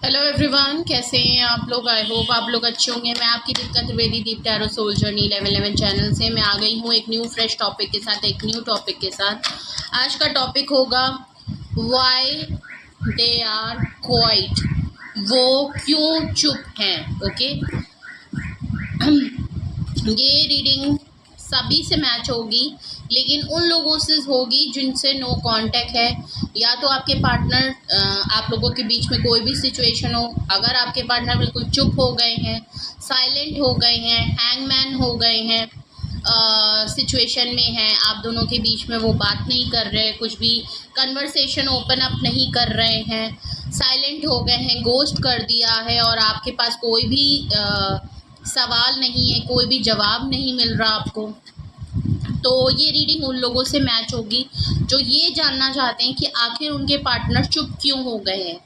Hello everyone, कैसे हैं आप लोग। आई होप आप लोग अच्छे होंगे। मैं आपकी दीपिका त्रिवेदी दीप टैरो सोल जर्नी 11 चैनल से मैं आ गई हूँ एक न्यू फ्रेश टॉपिक के साथ, एक न्यू टॉपिक के साथ। आज का टॉपिक होगा व्हाई दे आर क्वाइट, वो क्यों चुप हैं। ओके ये रीडिंग सभी से मैच होगी, लेकिन उन लोगों से होगी जिनसे नो कांटेक्ट है, या तो आपके पार्टनर, आप लोगों के बीच में कोई भी सिचुएशन हो। अगर आपके पार्टनर बिल्कुल चुप हो गए हैं, साइलेंट हो गए हैं, हैंगमैन हो गए हैं, सिचुएशन में हैं, आप दोनों के बीच में वो बात नहीं कर रहे, कुछ भी कन्वर्सेशन ओपन अप नहीं कर रहे हैं, साइलेंट हो गए हैं, गोस्ट कर दिया है और आपके पास कोई भी सवाल नहीं है, कोई भी जवाब नहीं मिल रहा आपको, तो ये रीडिंग उन लोगों से मैच होगी जो ये जानना चाहते हैं कि आखिर उनके पार्टनर चुप क्यों हो गए हैं,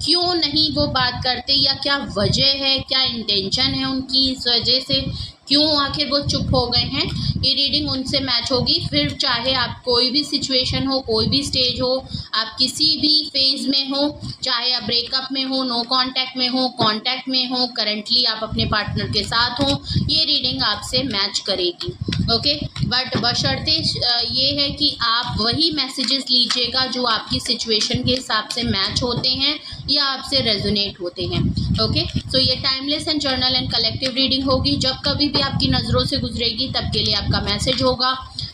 क्यों नहीं वो बात करते, या क्या वजह है, क्या इंटेंशन है उनकी, इस वजह से क्यों आखिर वो चुप हो गए हैं। ये रीडिंग उनसे मैच होगी। फिर चाहे आप कोई भी सिचुएशन हो, कोई भी स्टेज हो, आप किसी भी फेज़ में हो, चाहे आप ब्रेकअप में हो, नो कांटेक्ट में हो, कांटेक्ट में हो, करंटली आप अपने पार्टनर के साथ हो, ये रीडिंग आपसे मैच करेगी। ओके, बट बशर्ते ये है कि आप वही मैसेजेस लीजिएगा जो आपकी सिचुएशन के हिसाब से मैच होते हैं या आपसे रेजोनेट होते हैं। ओके, सो ये timeless and journal and collective reading होगी। जब कभी भी आपकी नज़रों से गुजरेगी तब के लिए आपका मैसेज होगा।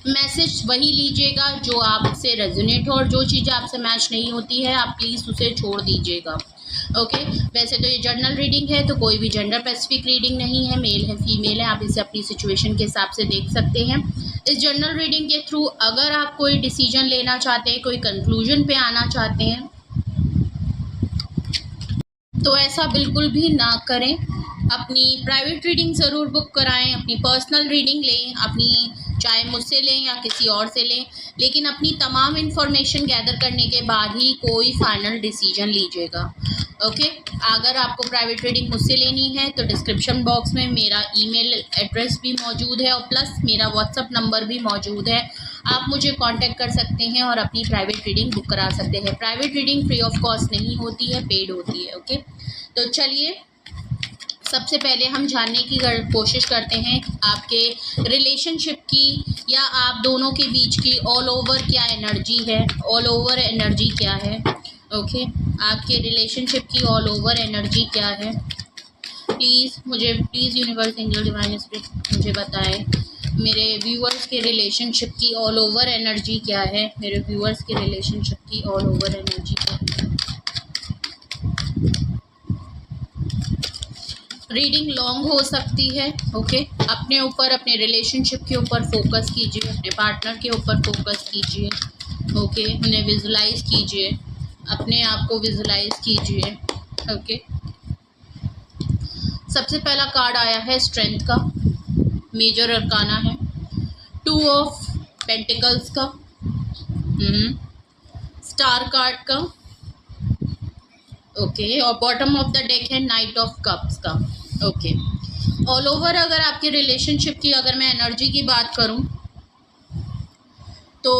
मैसेज वही लीजिएगा जो आपसे रेजोनेट हो, और जो चीज़ें आपसे मैच नहीं होती है आप प्लीज़ उसे छोड़ दीजिएगा। ओके, वैसे तो ये जर्नल रीडिंग है, तो कोई भी जेंडर स्पेसिफिक रीडिंग नहीं है, मेल है फीमेल है, आप इसे अपनी सिचुएशन के हिसाब से देख सकते हैं। इस जर्नल रीडिंग के थ्रू अगर आप कोई डिसीजन लेना चाहते हैं, कोई कंक्लूजन पे आना चाहते हैं, तो ऐसा बिल्कुल भी ना करें। अपनी प्राइवेट रीडिंग ज़रूर बुक कराएं, अपनी पर्सनल रीडिंग लें, अपनी चाहे मुझसे लें या किसी और से लें, लेकिन अपनी तमाम इन्फॉर्मेशन गैदर करने के बाद ही कोई फाइनल डिसीजन लीजिएगा। ओके, अगर आपको प्राइवेट रीडिंग मुझसे लेनी है तो डिस्क्रिप्शन बॉक्स में मेरा ईमेल एड्रेस भी मौजूद है और प्लस मेरा व्हाट्सअप नंबर भी मौजूद है। आप मुझे कांटेक्ट कर सकते हैं और अपनी प्राइवेट रीडिंग बुक करा सकते हैं। Private reading free of cost नहीं होती है, पेड होती है। ओके, तो चलिए सबसे पहले हम जानने की कोशिश करते हैं आपके रिलेशनशिप की, या आप दोनों के बीच की ऑल ओवर क्या एनर्जी है, ऑल ओवर एनर्जी क्या है। ओके, आपके रिलेशनशिप की ऑल ओवर एनर्जी क्या है। Please universe angel divine spirit मुझे बताएं मेरे व्यूअर्स के रिलेशनशिप की ऑल ओवर एनर्जी क्या है, मेरे व्यूअर्स के रिलेशनशिप की ऑल ओवर एनर्जी क्या है। रीडिंग लॉन्ग हो सकती है। ओके, अपने ऊपर, अपने रिलेशनशिप के ऊपर फोकस कीजिए, अपने पार्टनर के ऊपर फोकस कीजिए। ओके, उन्हें विजुलाइज कीजिए, अपने आप को विजुलाइज कीजिए। ओके, सबसे पहला कार्ड आया है स्ट्रेंथ का, मेजर अरकाना है, 2 ऑफ पेंटिकल्स का, स्टार कार्ड का। ओके, और बॉटम ऑफ द डेक है नाइट ऑफ कप्स का। ओके, ऑल ओवर अगर आपके रिलेशनशिप की अगर मैं एनर्जी की बात करूं तो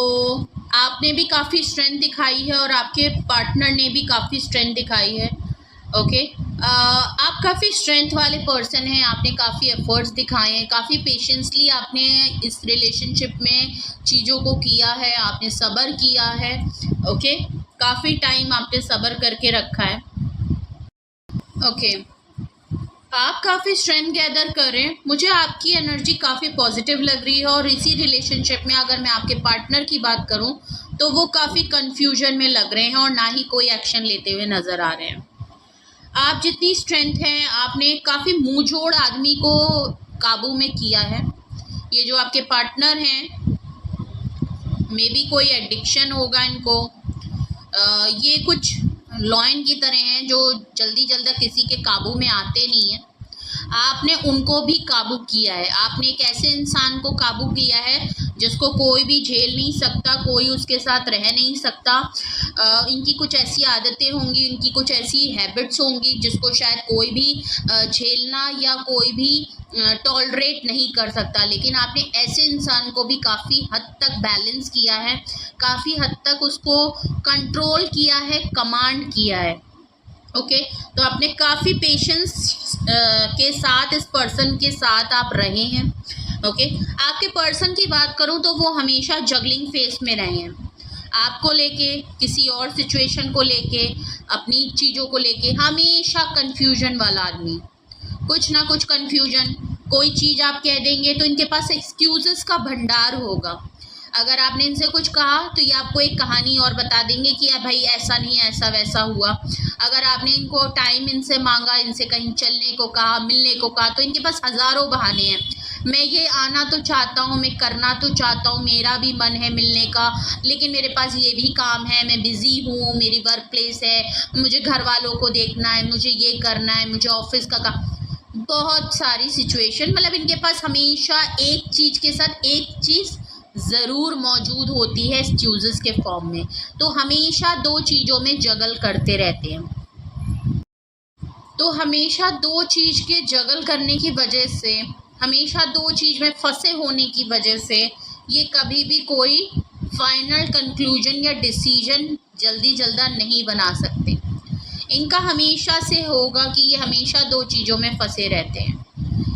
आपने भी काफ़ी स्ट्रेंथ दिखाई है और आपके पार्टनर ने भी काफ़ी स्ट्रेंथ दिखाई है। ओके, आप काफ़ी स्ट्रेंथ वाले पर्सन हैं, आपने काफ़ी एफर्ट्स दिखाए हैं, काफ़ी पेशेंसली आपने इस रिलेशनशिप में चीज़ों को किया है, आपने सब्र किया है। ओके, काफ़ी टाइम आपने सब्र करके रखा है। ओके, आप काफ़ी स्ट्रेंथ गैदर कर रहे हैं, मुझे आपकी एनर्जी काफ़ी पॉजिटिव लग रही है। और इसी रिलेशनशिप में अगर मैं आपके पार्टनर की बात करूं तो वो काफ़ी कंफ्यूजन में लग रहे हैं और ना ही कोई एक्शन लेते हुए नज़र आ रहे हैं। आप जितनी स्ट्रेंथ है, आपने काफ़ी मुंहजोड़ आदमी को काबू में किया है। ये जो आपके पार्टनर हैं, मे बी कोई एडिक्शन होगा इनको, ये कुछ लॉयन की तरह हैं जो जल्दी किसी के काबू में आते नहीं हैं। आपने उनको भी काबू किया है, आपने एक ऐसे इंसान को काबू किया है जिसको कोई भी झेल नहीं सकता, कोई उसके साथ रह नहीं सकता। इनकी कुछ ऐसी आदतें होंगी, इनकी कुछ ऐसी हैबिट्स होंगी जिसको शायद कोई भी झेलना या कोई भी टॉलरेट नहीं कर सकता, लेकिन आपने ऐसे इंसान को भी काफ़ी हद तक बैलेंस किया है, काफ़ी हद तक उसको कंट्रोल किया है, कमांड किया है। ओके तो आपने काफ़ी पेशेंस के साथ इस पर्सन के साथ आप रहे हैं। ओके आपके पर्सन की बात करूं तो वो हमेशा जगलिंग फेस में रहे हैं, आपको लेके, किसी और सिचुएशन को लेके, अपनी चीज़ों को लेके, हमेशा कंफ्यूजन वाला आदमी, कुछ ना कुछ कंफ्यूजन। कोई चीज़ आप कह देंगे तो इनके पास एक्सक्यूजेस का भंडार होगा। अगर आपने इनसे कुछ कहा तो ये आपको एक कहानी और बता देंगे कि भाई ऐसा नहीं, ऐसा वैसा हुआ। अगर आपने इनको टाइम इनसे मांगा, इनसे कहीं चलने को कहा, मिलने को कहा, तो इनके पास हज़ारों बहाने हैं। मैं ये आना तो चाहता हूँ, मैं करना तो चाहता हूँ, मेरा भी मन है मिलने का, लेकिन मेरे पास ये भी काम है, मैं बिज़ी हूँ, मेरी वर्क प्लेस है, मुझे घर वालों को देखना है, मुझे ये करना है, मुझे ऑफिस का काम, बहुत सारी सिचुएशन। मतलब इनके पास हमेशा एक चीज़ के साथ एक चीज़ ज़रूर मौजूद होती है एक्सक्यूज़ेस के फॉर्म में। तो हमेशा दो चीज़ों में जगल करते रहते हैं। तो हमेशा दो चीज़ के जगल करने की वजह से, हमेशा दो चीज़ में फंसे होने की वजह से ये कभी भी कोई फाइनल कंक्लूजन या डिसीजन जल्दी नहीं बना सकते। इनका हमेशा से होगा कि ये हमेशा दो चीज़ों में फंसे रहते हैं।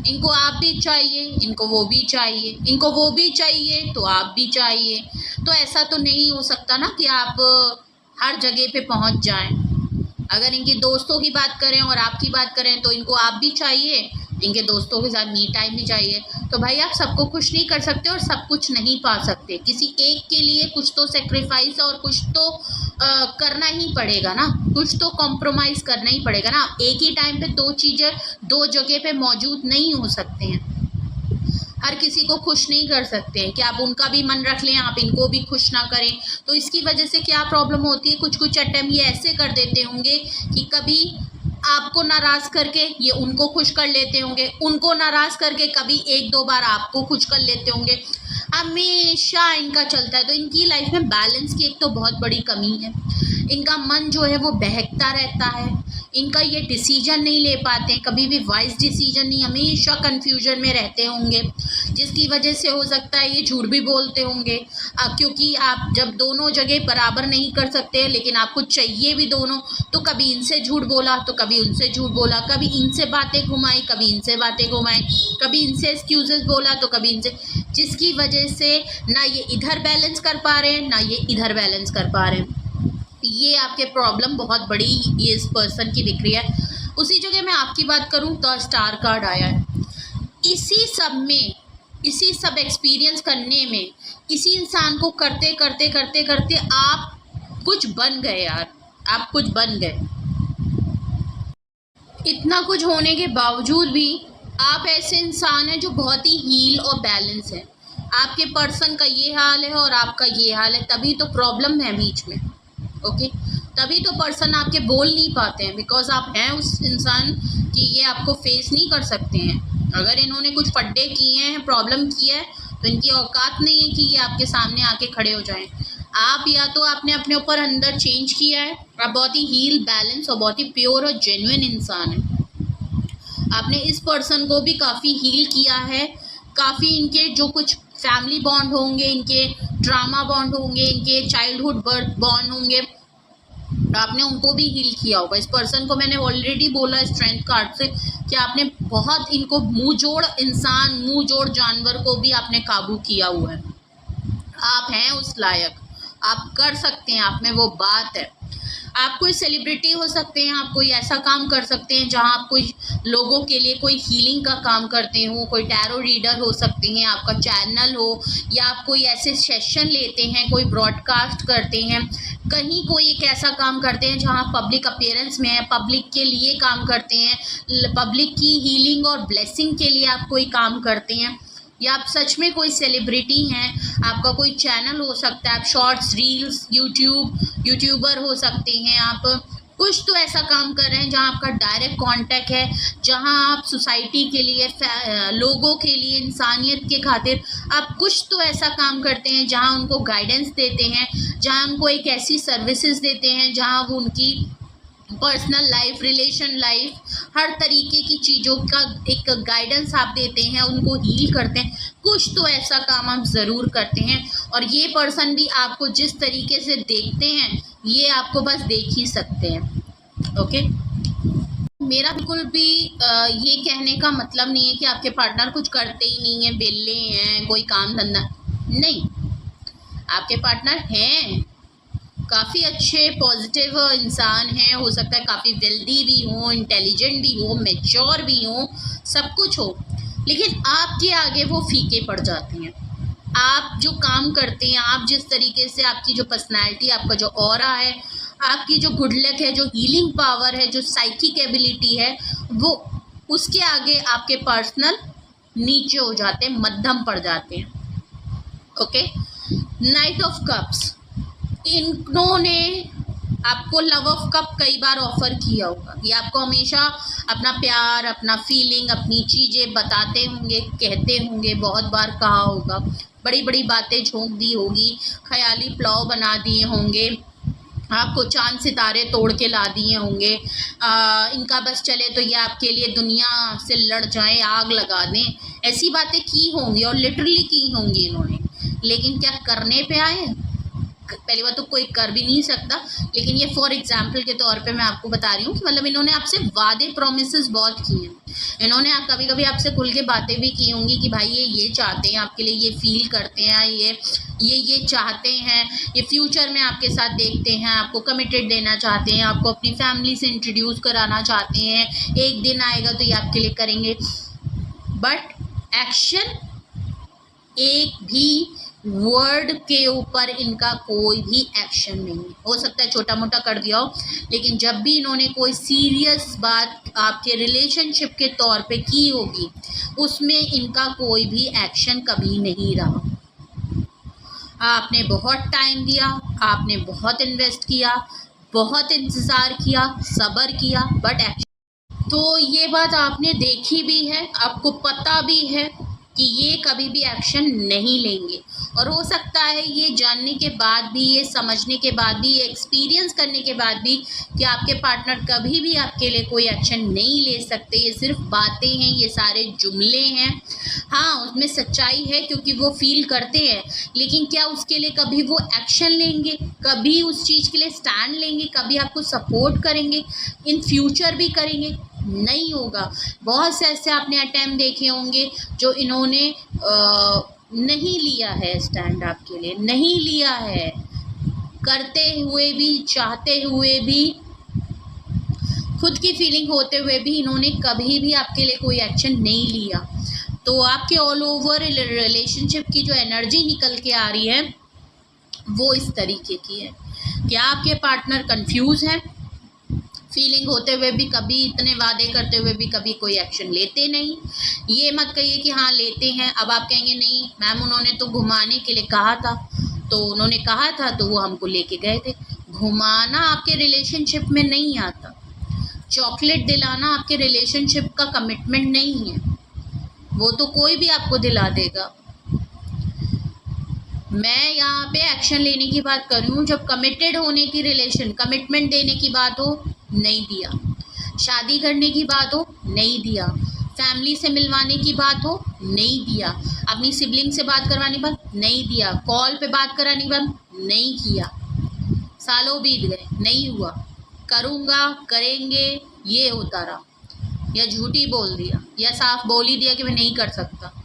इनको आप भी चाहिए, इनको वो भी चाहिए, इनको वो भी चाहिए तो आप भी चाहिए। तो ऐसा तो नहीं हो सकता ना कि आप हर जगह पे पहुंच जाएं। अगर इनके दोस्तों की बात करें और आपकी बात करें तो इनको आप भी चाहिए, इनके दोस्तों के साथ मी टाइम भी चाहिए। तो भाई आप सबको खुश नहीं कर सकते और सब कुछ नहीं पा सकते। किसी एक के लिए कुछ तो सेक्रीफाइस और कुछ तो करना ही पड़ेगा ना, कुछ तो कॉम्प्रोमाइज़ करना ही पड़ेगा ना। एक ही टाइम पे दो चीज़ें दो जगह पे मौजूद नहीं हो सकते हैं। हर किसी को खुश नहीं कर सकते हैं कि आप उनका भी मन रख लें, आप इनको भी खुश ना करें। तो इसकी वजह से क्या प्रॉब्लम होती है, कुछ अटेम्प्ट ये ऐसे कर देते होंगे कि कभी आपको नाराज़ करके ये उनको खुश कर लेते होंगे, उनको नाराज़ करके कभी एक दो बार आपको खुश कर लेते होंगे। हमेशा इनका चलता है। तो इनकी लाइफ में बैलेंस की एक तो बहुत बड़ी कमी है। इनका मन जो है वो बहकता रहता है, इनका ये डिसीजन नहीं ले पाते, कभी भी वाइज डिसीजन नहीं, हमेशा कन्फ्यूजन में रहते होंगे, जिसकी वजह से हो सकता है ये झूठ भी बोलते होंगे। क्योंकि आप जब दोनों जगह बराबर नहीं कर सकते लेकिन आपको चाहिए भी दोनों, तो कभी इनसे झूठ बोला तो कभी उनसे झूठ बोला, कभी इनसे बातें घुमाई कभी इनसे बातें घुमाई, कभी इनसे एक्सक्यूजेस बोला तो कभी इनसे, जिसकी वजह से ना ये इधर बैलेंस कर पा रहे हैं ना ये इधर बैलेंस कर पा रहे हैं। ये आपके प्रॉब्लम बहुत बड़ी ये इस पर्सन की दिख रही है। उसी जगह मैं आपकी बात करूं तो स्टार कार्ड आया है। इसी सब में, इसी सब एक्सपीरियंस करने में, इसी इंसान को करते करते करते करते आप कुछ बन गए यार, आप कुछ बन गए। इतना कुछ होने के बावजूद भी आप ऐसे इंसान हैं जो बहुत ही हील और बैलेंस है। आपके पर्सन का ये हाल है और आपका ये हाल है, तभी तो प्रॉब्लम है बीच में। ओके तभी तो पर्सन आपके बोल नहीं पाते हैं, बिकॉज आप हैं उस इंसान कि ये आपको फेस नहीं कर सकते हैं। अगर इन्होंने कुछ फड्डे किए हैं, प्रॉब्लम किया है, तो इनकी औकात नहीं है कि ये आपके सामने आके खड़े हो जाएं। आप या तो आपने अपने ऊपर अंदर चेंज किया है, आप बहुत ही हील, बैलेंस और बहुत ही प्योर और जेन्युइन इंसान है। आपने इस पर्सन को भी काफ़ी हील किया है, काफ़ी इनके जो कुछ फैमिली बॉन्ड होंगे, इनके ट्रामा बॉन्ड होंगे, इनके चाइल्डहुड बर्थ बॉन्ड होंगे, आपने उनको भी हील किया होगा। इस पर्सन को मैंने ऑलरेडी बोला स्ट्रेंथ कार्ड से कि आपने बहुत इनको मुंह जोड़ इंसान, मुंह जोड़ जानवर को भी आपने काबू किया हुआ है। आप हैं उस लायक, आप कर सकते हैं, आप में वो बात है। आप कोई सेलिब्रिटी हो सकते हैं, आप कोई ऐसा काम कर सकते हैं जहां आप कोई लोगों के लिए कोई हीलिंग का काम करते हो, कोई टैरो रीडर हो सकते हैं, आपका चैनल हो, या आप कोई ऐसे सेशन लेते हैं, कोई ब्रॉडकास्ट करते हैं, कहीं कोई एक ऐसा काम करते हैं जहां पब्लिक अपीयरेंस में है, पब्लिक के लिए काम करते हैं, पब्लिक की हीलिंग और ब्लेसिंग के लिए आप कोई काम करते हैं, या आप सच में कोई सेलिब्रिटी हैं, आपका कोई चैनल हो सकता है, आप शॉर्ट्स, रील्स, यूट्यूबर हो सकते हैं, आप कुछ तो ऐसा काम कर रहे हैं जहां आपका डायरेक्ट कांटेक्ट है, जहां आप सोसाइटी के लिए, लोगों के लिए, इंसानियत के खातिर आप कुछ तो ऐसा काम करते हैं जहां उनको गाइडेंस देते हैं, जहां उनको एक ऐसी सर्विसेज देते हैं जहां वो उनकी पर्सनल लाइफ, रिलेशन लाइफ, हर तरीके की चीज़ों का एक गाइडेंस आप देते हैं, उनको हील करते हैं। कुछ तो ऐसा काम आप ज़रूर करते हैं, और ये पर्सन भी आपको जिस तरीके से देखते हैं ये आपको बस देख ही सकते हैं। ओके मेरा बिल्कुल भी ये कहने का मतलब नहीं है कि आपके पार्टनर कुछ करते ही नहीं है, बेले हैं, कोई काम धंधा नहीं। आपके पार्टनर हैं, काफ़ी अच्छे पॉजिटिव इंसान हैं, हो सकता है काफ़ी वेल्दी भी हो, इंटेलिजेंट भी हो, मैच्योर भी हो, सब कुछ हो, लेकिन आपके आगे वो फीके पड़ जाते हैं। आप जो काम करते हैं, आप जिस तरीके से, आपकी जो पर्सनैलिटी, आपका जो ऑरा है, आपकी जो गुड लक है, जो हीलिंग पावर है, जो साइकिक एबिलिटी है, वो उसके आगे आपके पर्सनल नीचे हो जाते हैं, मध्यम पड़ जाते हैं। ओके, नाइट ऑफ कप्स, इन्होंने आपको लव ऑफ कप कई बार ऑफर किया होगा। ये आपको हमेशा अपना प्यार, अपना फीलिंग, अपनी चीज़ें बताते होंगे, कहते होंगे, बहुत बार कहा होगा, बड़ी बड़ी बातें झोंक दी होगी, ख्याली पुलाव बना दिए होंगे, आपको चांद सितारे तोड़ के ला दिए होंगे। इनका बस चले तो ये आपके लिए दुनिया से लड़ जाएं, आग लगा दें, ऐसी बातें की होंगी और लिटरली की होंगी इन्होंने। लेकिन क्या करने पे आए? पहली बात तो कोई कर भी नहीं सकता, लेकिन ये फॉर एग्जाम्पल के तौर पे मैं आपको बता रही हूँ कि मतलब इन्होंने आपसे वादे, प्रोमिसेस बहुत किए हैं। इन्होंने कभी कभी आपसे खुल के बातें भी की होंगी कि भाई ये चाहते हैं आपके लिए, ये फील करते हैं, ये चाहते हैं, ये फ्यूचर में आपके साथ देखते हैं, आपको कमिटेड देना चाहते हैं, आपको अपनी फैमिली से इंट्रोड्यूस कराना चाहते हैं, एक दिन आएगा तो ये आपके लिए करेंगे। बट एक्शन, एक भी वर्ड के ऊपर इनका कोई भी एक्शन नहीं है। हो सकता है छोटा मोटा कर दिया हो, लेकिन जब भी इन्होंने कोई सीरियस बात आपके रिलेशनशिप के तौर पे की होगी, उसमें इनका कोई भी एक्शन कभी नहीं रहा। आपने बहुत टाइम दिया, आपने बहुत इन्वेस्ट किया, बहुत इंतज़ार किया, सब्र किया, बट एक्शन, तो ये बात आपने देखी भी है, आपको पता भी है कि ये कभी भी एक्शन नहीं लेंगे। और हो सकता है ये जानने के बाद भी, ये समझने के बाद भी, ये एक्सपीरियंस करने के बाद भी कि आपके पार्टनर कभी भी आपके लिए कोई एक्शन नहीं ले सकते, ये सिर्फ बातें हैं, ये सारे जुमले हैं। हाँ, उसमें सच्चाई है क्योंकि वो फील करते हैं, लेकिन क्या उसके लिए कभी वो एक्शन लेंगे, कभी उस चीज़ के लिए स्टैंड लेंगे, कभी आपको सपोर्ट करेंगे, इन फ्यूचर भी करेंगे? नहीं होगा। बहुत से ऐसे आपने अटेम्प्ट देखे होंगे जो इन्होंने नहीं लिया है स्टैंड आपके लिए, नहीं लिया है, करते हुए भी, चाहते हुए भी, खुद की फीलिंग होते हुए भी इन्होंने कभी भी आपके लिए कोई एक्शन नहीं लिया। तो आपके ऑल ओवर रिलेशनशिप की जो एनर्जी निकल के आ रही है वो इस तरीके की है कि आपके पार्टनर कंफ्यूज है, फीलिंग होते हुए भी, कभी इतने वादे करते हुए भी कभी कोई एक्शन लेते नहीं। ये मत कहिए कि हाँ लेते हैं, अब आप कहेंगे नहीं मैम उन्होंने तो घुमाने के लिए कहा था, तो उन्होंने कहा था तो वो हमको लेके गए थे। घुमाना आपके रिलेशनशिप में नहीं आता, चॉकलेट दिलाना आपके रिलेशनशिप का कमिटमेंट नहीं है, वो तो कोई भी आपको दिला देगा। मैं यहाँ पे एक्शन लेने की बात कर रही हूँ, जब कमिटेड होने की रिलेशन, कमिटमेंट देने की बात हो, नहीं दिया, शादी करने की बात हो, नहीं दिया, फैमिली से मिलवाने की बात हो, नहीं दिया, अपनी सिबलिंग से बात करवाने की बात, नहीं दिया, कॉल पे बात कराने की बात, नहीं किया, सालों बीत गए, नहीं हुआ, करूँगा, करेंगे, ये होता रहा, या झूठी बोल दिया, या साफ बोल ही दिया कि मैं नहीं कर सकता।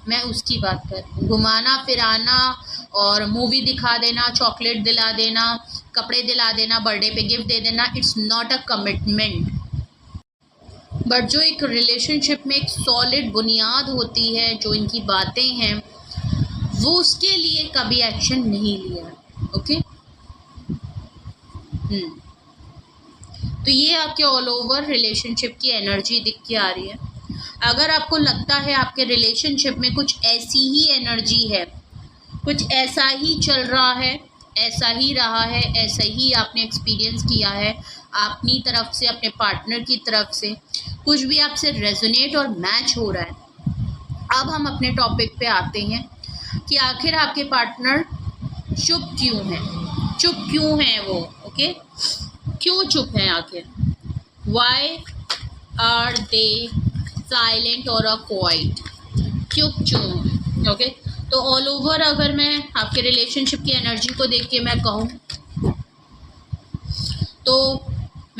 मैं उसकी बात कर रही हूँ। घुमाना फिराना और मूवी दिखा देना, चॉकलेट दिला देना, कपड़े दिला देना, बर्थडे पे गिफ्ट दे देना, it's not a commitment. But जो एक रिलेशनशिप में एक सॉलिड बुनियाद होती है, जो इनकी बातें हैं, वो उसके लिए कभी एक्शन नहीं लिया है। ओके, तो ये आपके ऑल ओवर रिलेशनशिप की एनर्जी दिख के आ रही है। अगर आपको लगता है आपके रिलेशनशिप में कुछ ऐसी ही एनर्जी है, कुछ ऐसा ही चल रहा है, ऐसा ही रहा है, ऐसा ही आपने एक्सपीरियंस किया है अपनी तरफ से, अपने पार्टनर की तरफ से, कुछ भी आपसे रेजोनेट और मैच हो रहा है। अब हम अपने टॉपिक पे आते हैं कि आखिर आपके पार्टनर चुप क्यों हैं, चुप क्यों हैं वो? ओके, क्यों चुप हैं आखिर? वाई आर दे साइलेंट और अ क्वाइट? क्यों? ओके, तो ऑल ओवर अगर मैं आपके रिलेशनशिप की एनर्जी को देख के मैं कहूँ तो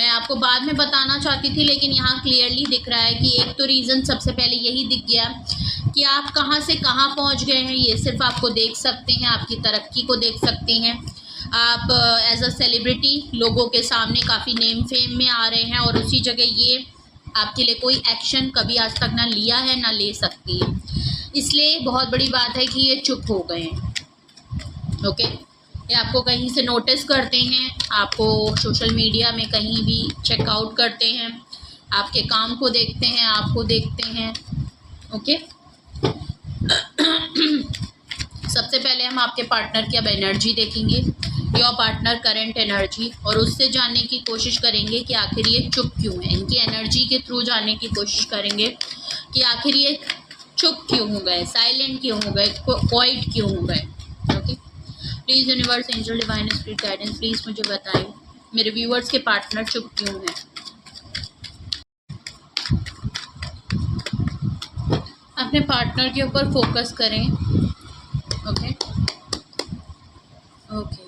मैं आपको बाद में बताना चाहती थी, लेकिन यहाँ क्लियरली दिख रहा है कि एक तो रीज़न सबसे पहले यही दिख गया कि आप कहाँ से कहाँ पहुँच गए हैं। ये सिर्फ आपको देख सकते हैं, आपकी तरक्की को देख सकते हैं। आप एज अ सेलिब्रिटी लोगों के सामने काफ़ी नेम फेम में आ रहे हैं, और उसी जगह ये आपके लिए कोई एक्शन कभी आज तक ना लिया है ना ले सकती है। इसलिए बहुत बड़ी बात है कि ये चुप हो गए हैं। ओके, ये आपको कहीं से नोटिस करते हैं, आपको सोशल मीडिया में कहीं भी चेकआउट करते हैं, आपके काम को देखते हैं, आपको देखते हैं। ओके सबसे पहले हम आपके पार्टनर की अब एनर्जी देखेंगे, योर पार्टनर करंट एनर्जी, और उससे जानने की कोशिश करेंगे कि आखिर ये चुप क्यों है। इनकी एनर्जी के थ्रू जानने की कोशिश करेंगे कि आखिर ये चुप क्यों हो गए, साइलेंट क्यों हो गए, क्वाइट क्यों हो गए। Okay, please universe, angel, divine spirit guidance, please मुझे बताएं मेरे व्यूअर्स के पार्टनर चुप क्यों हैं। अपने पार्टनर के ऊपर फोकस करें। ओके ओके,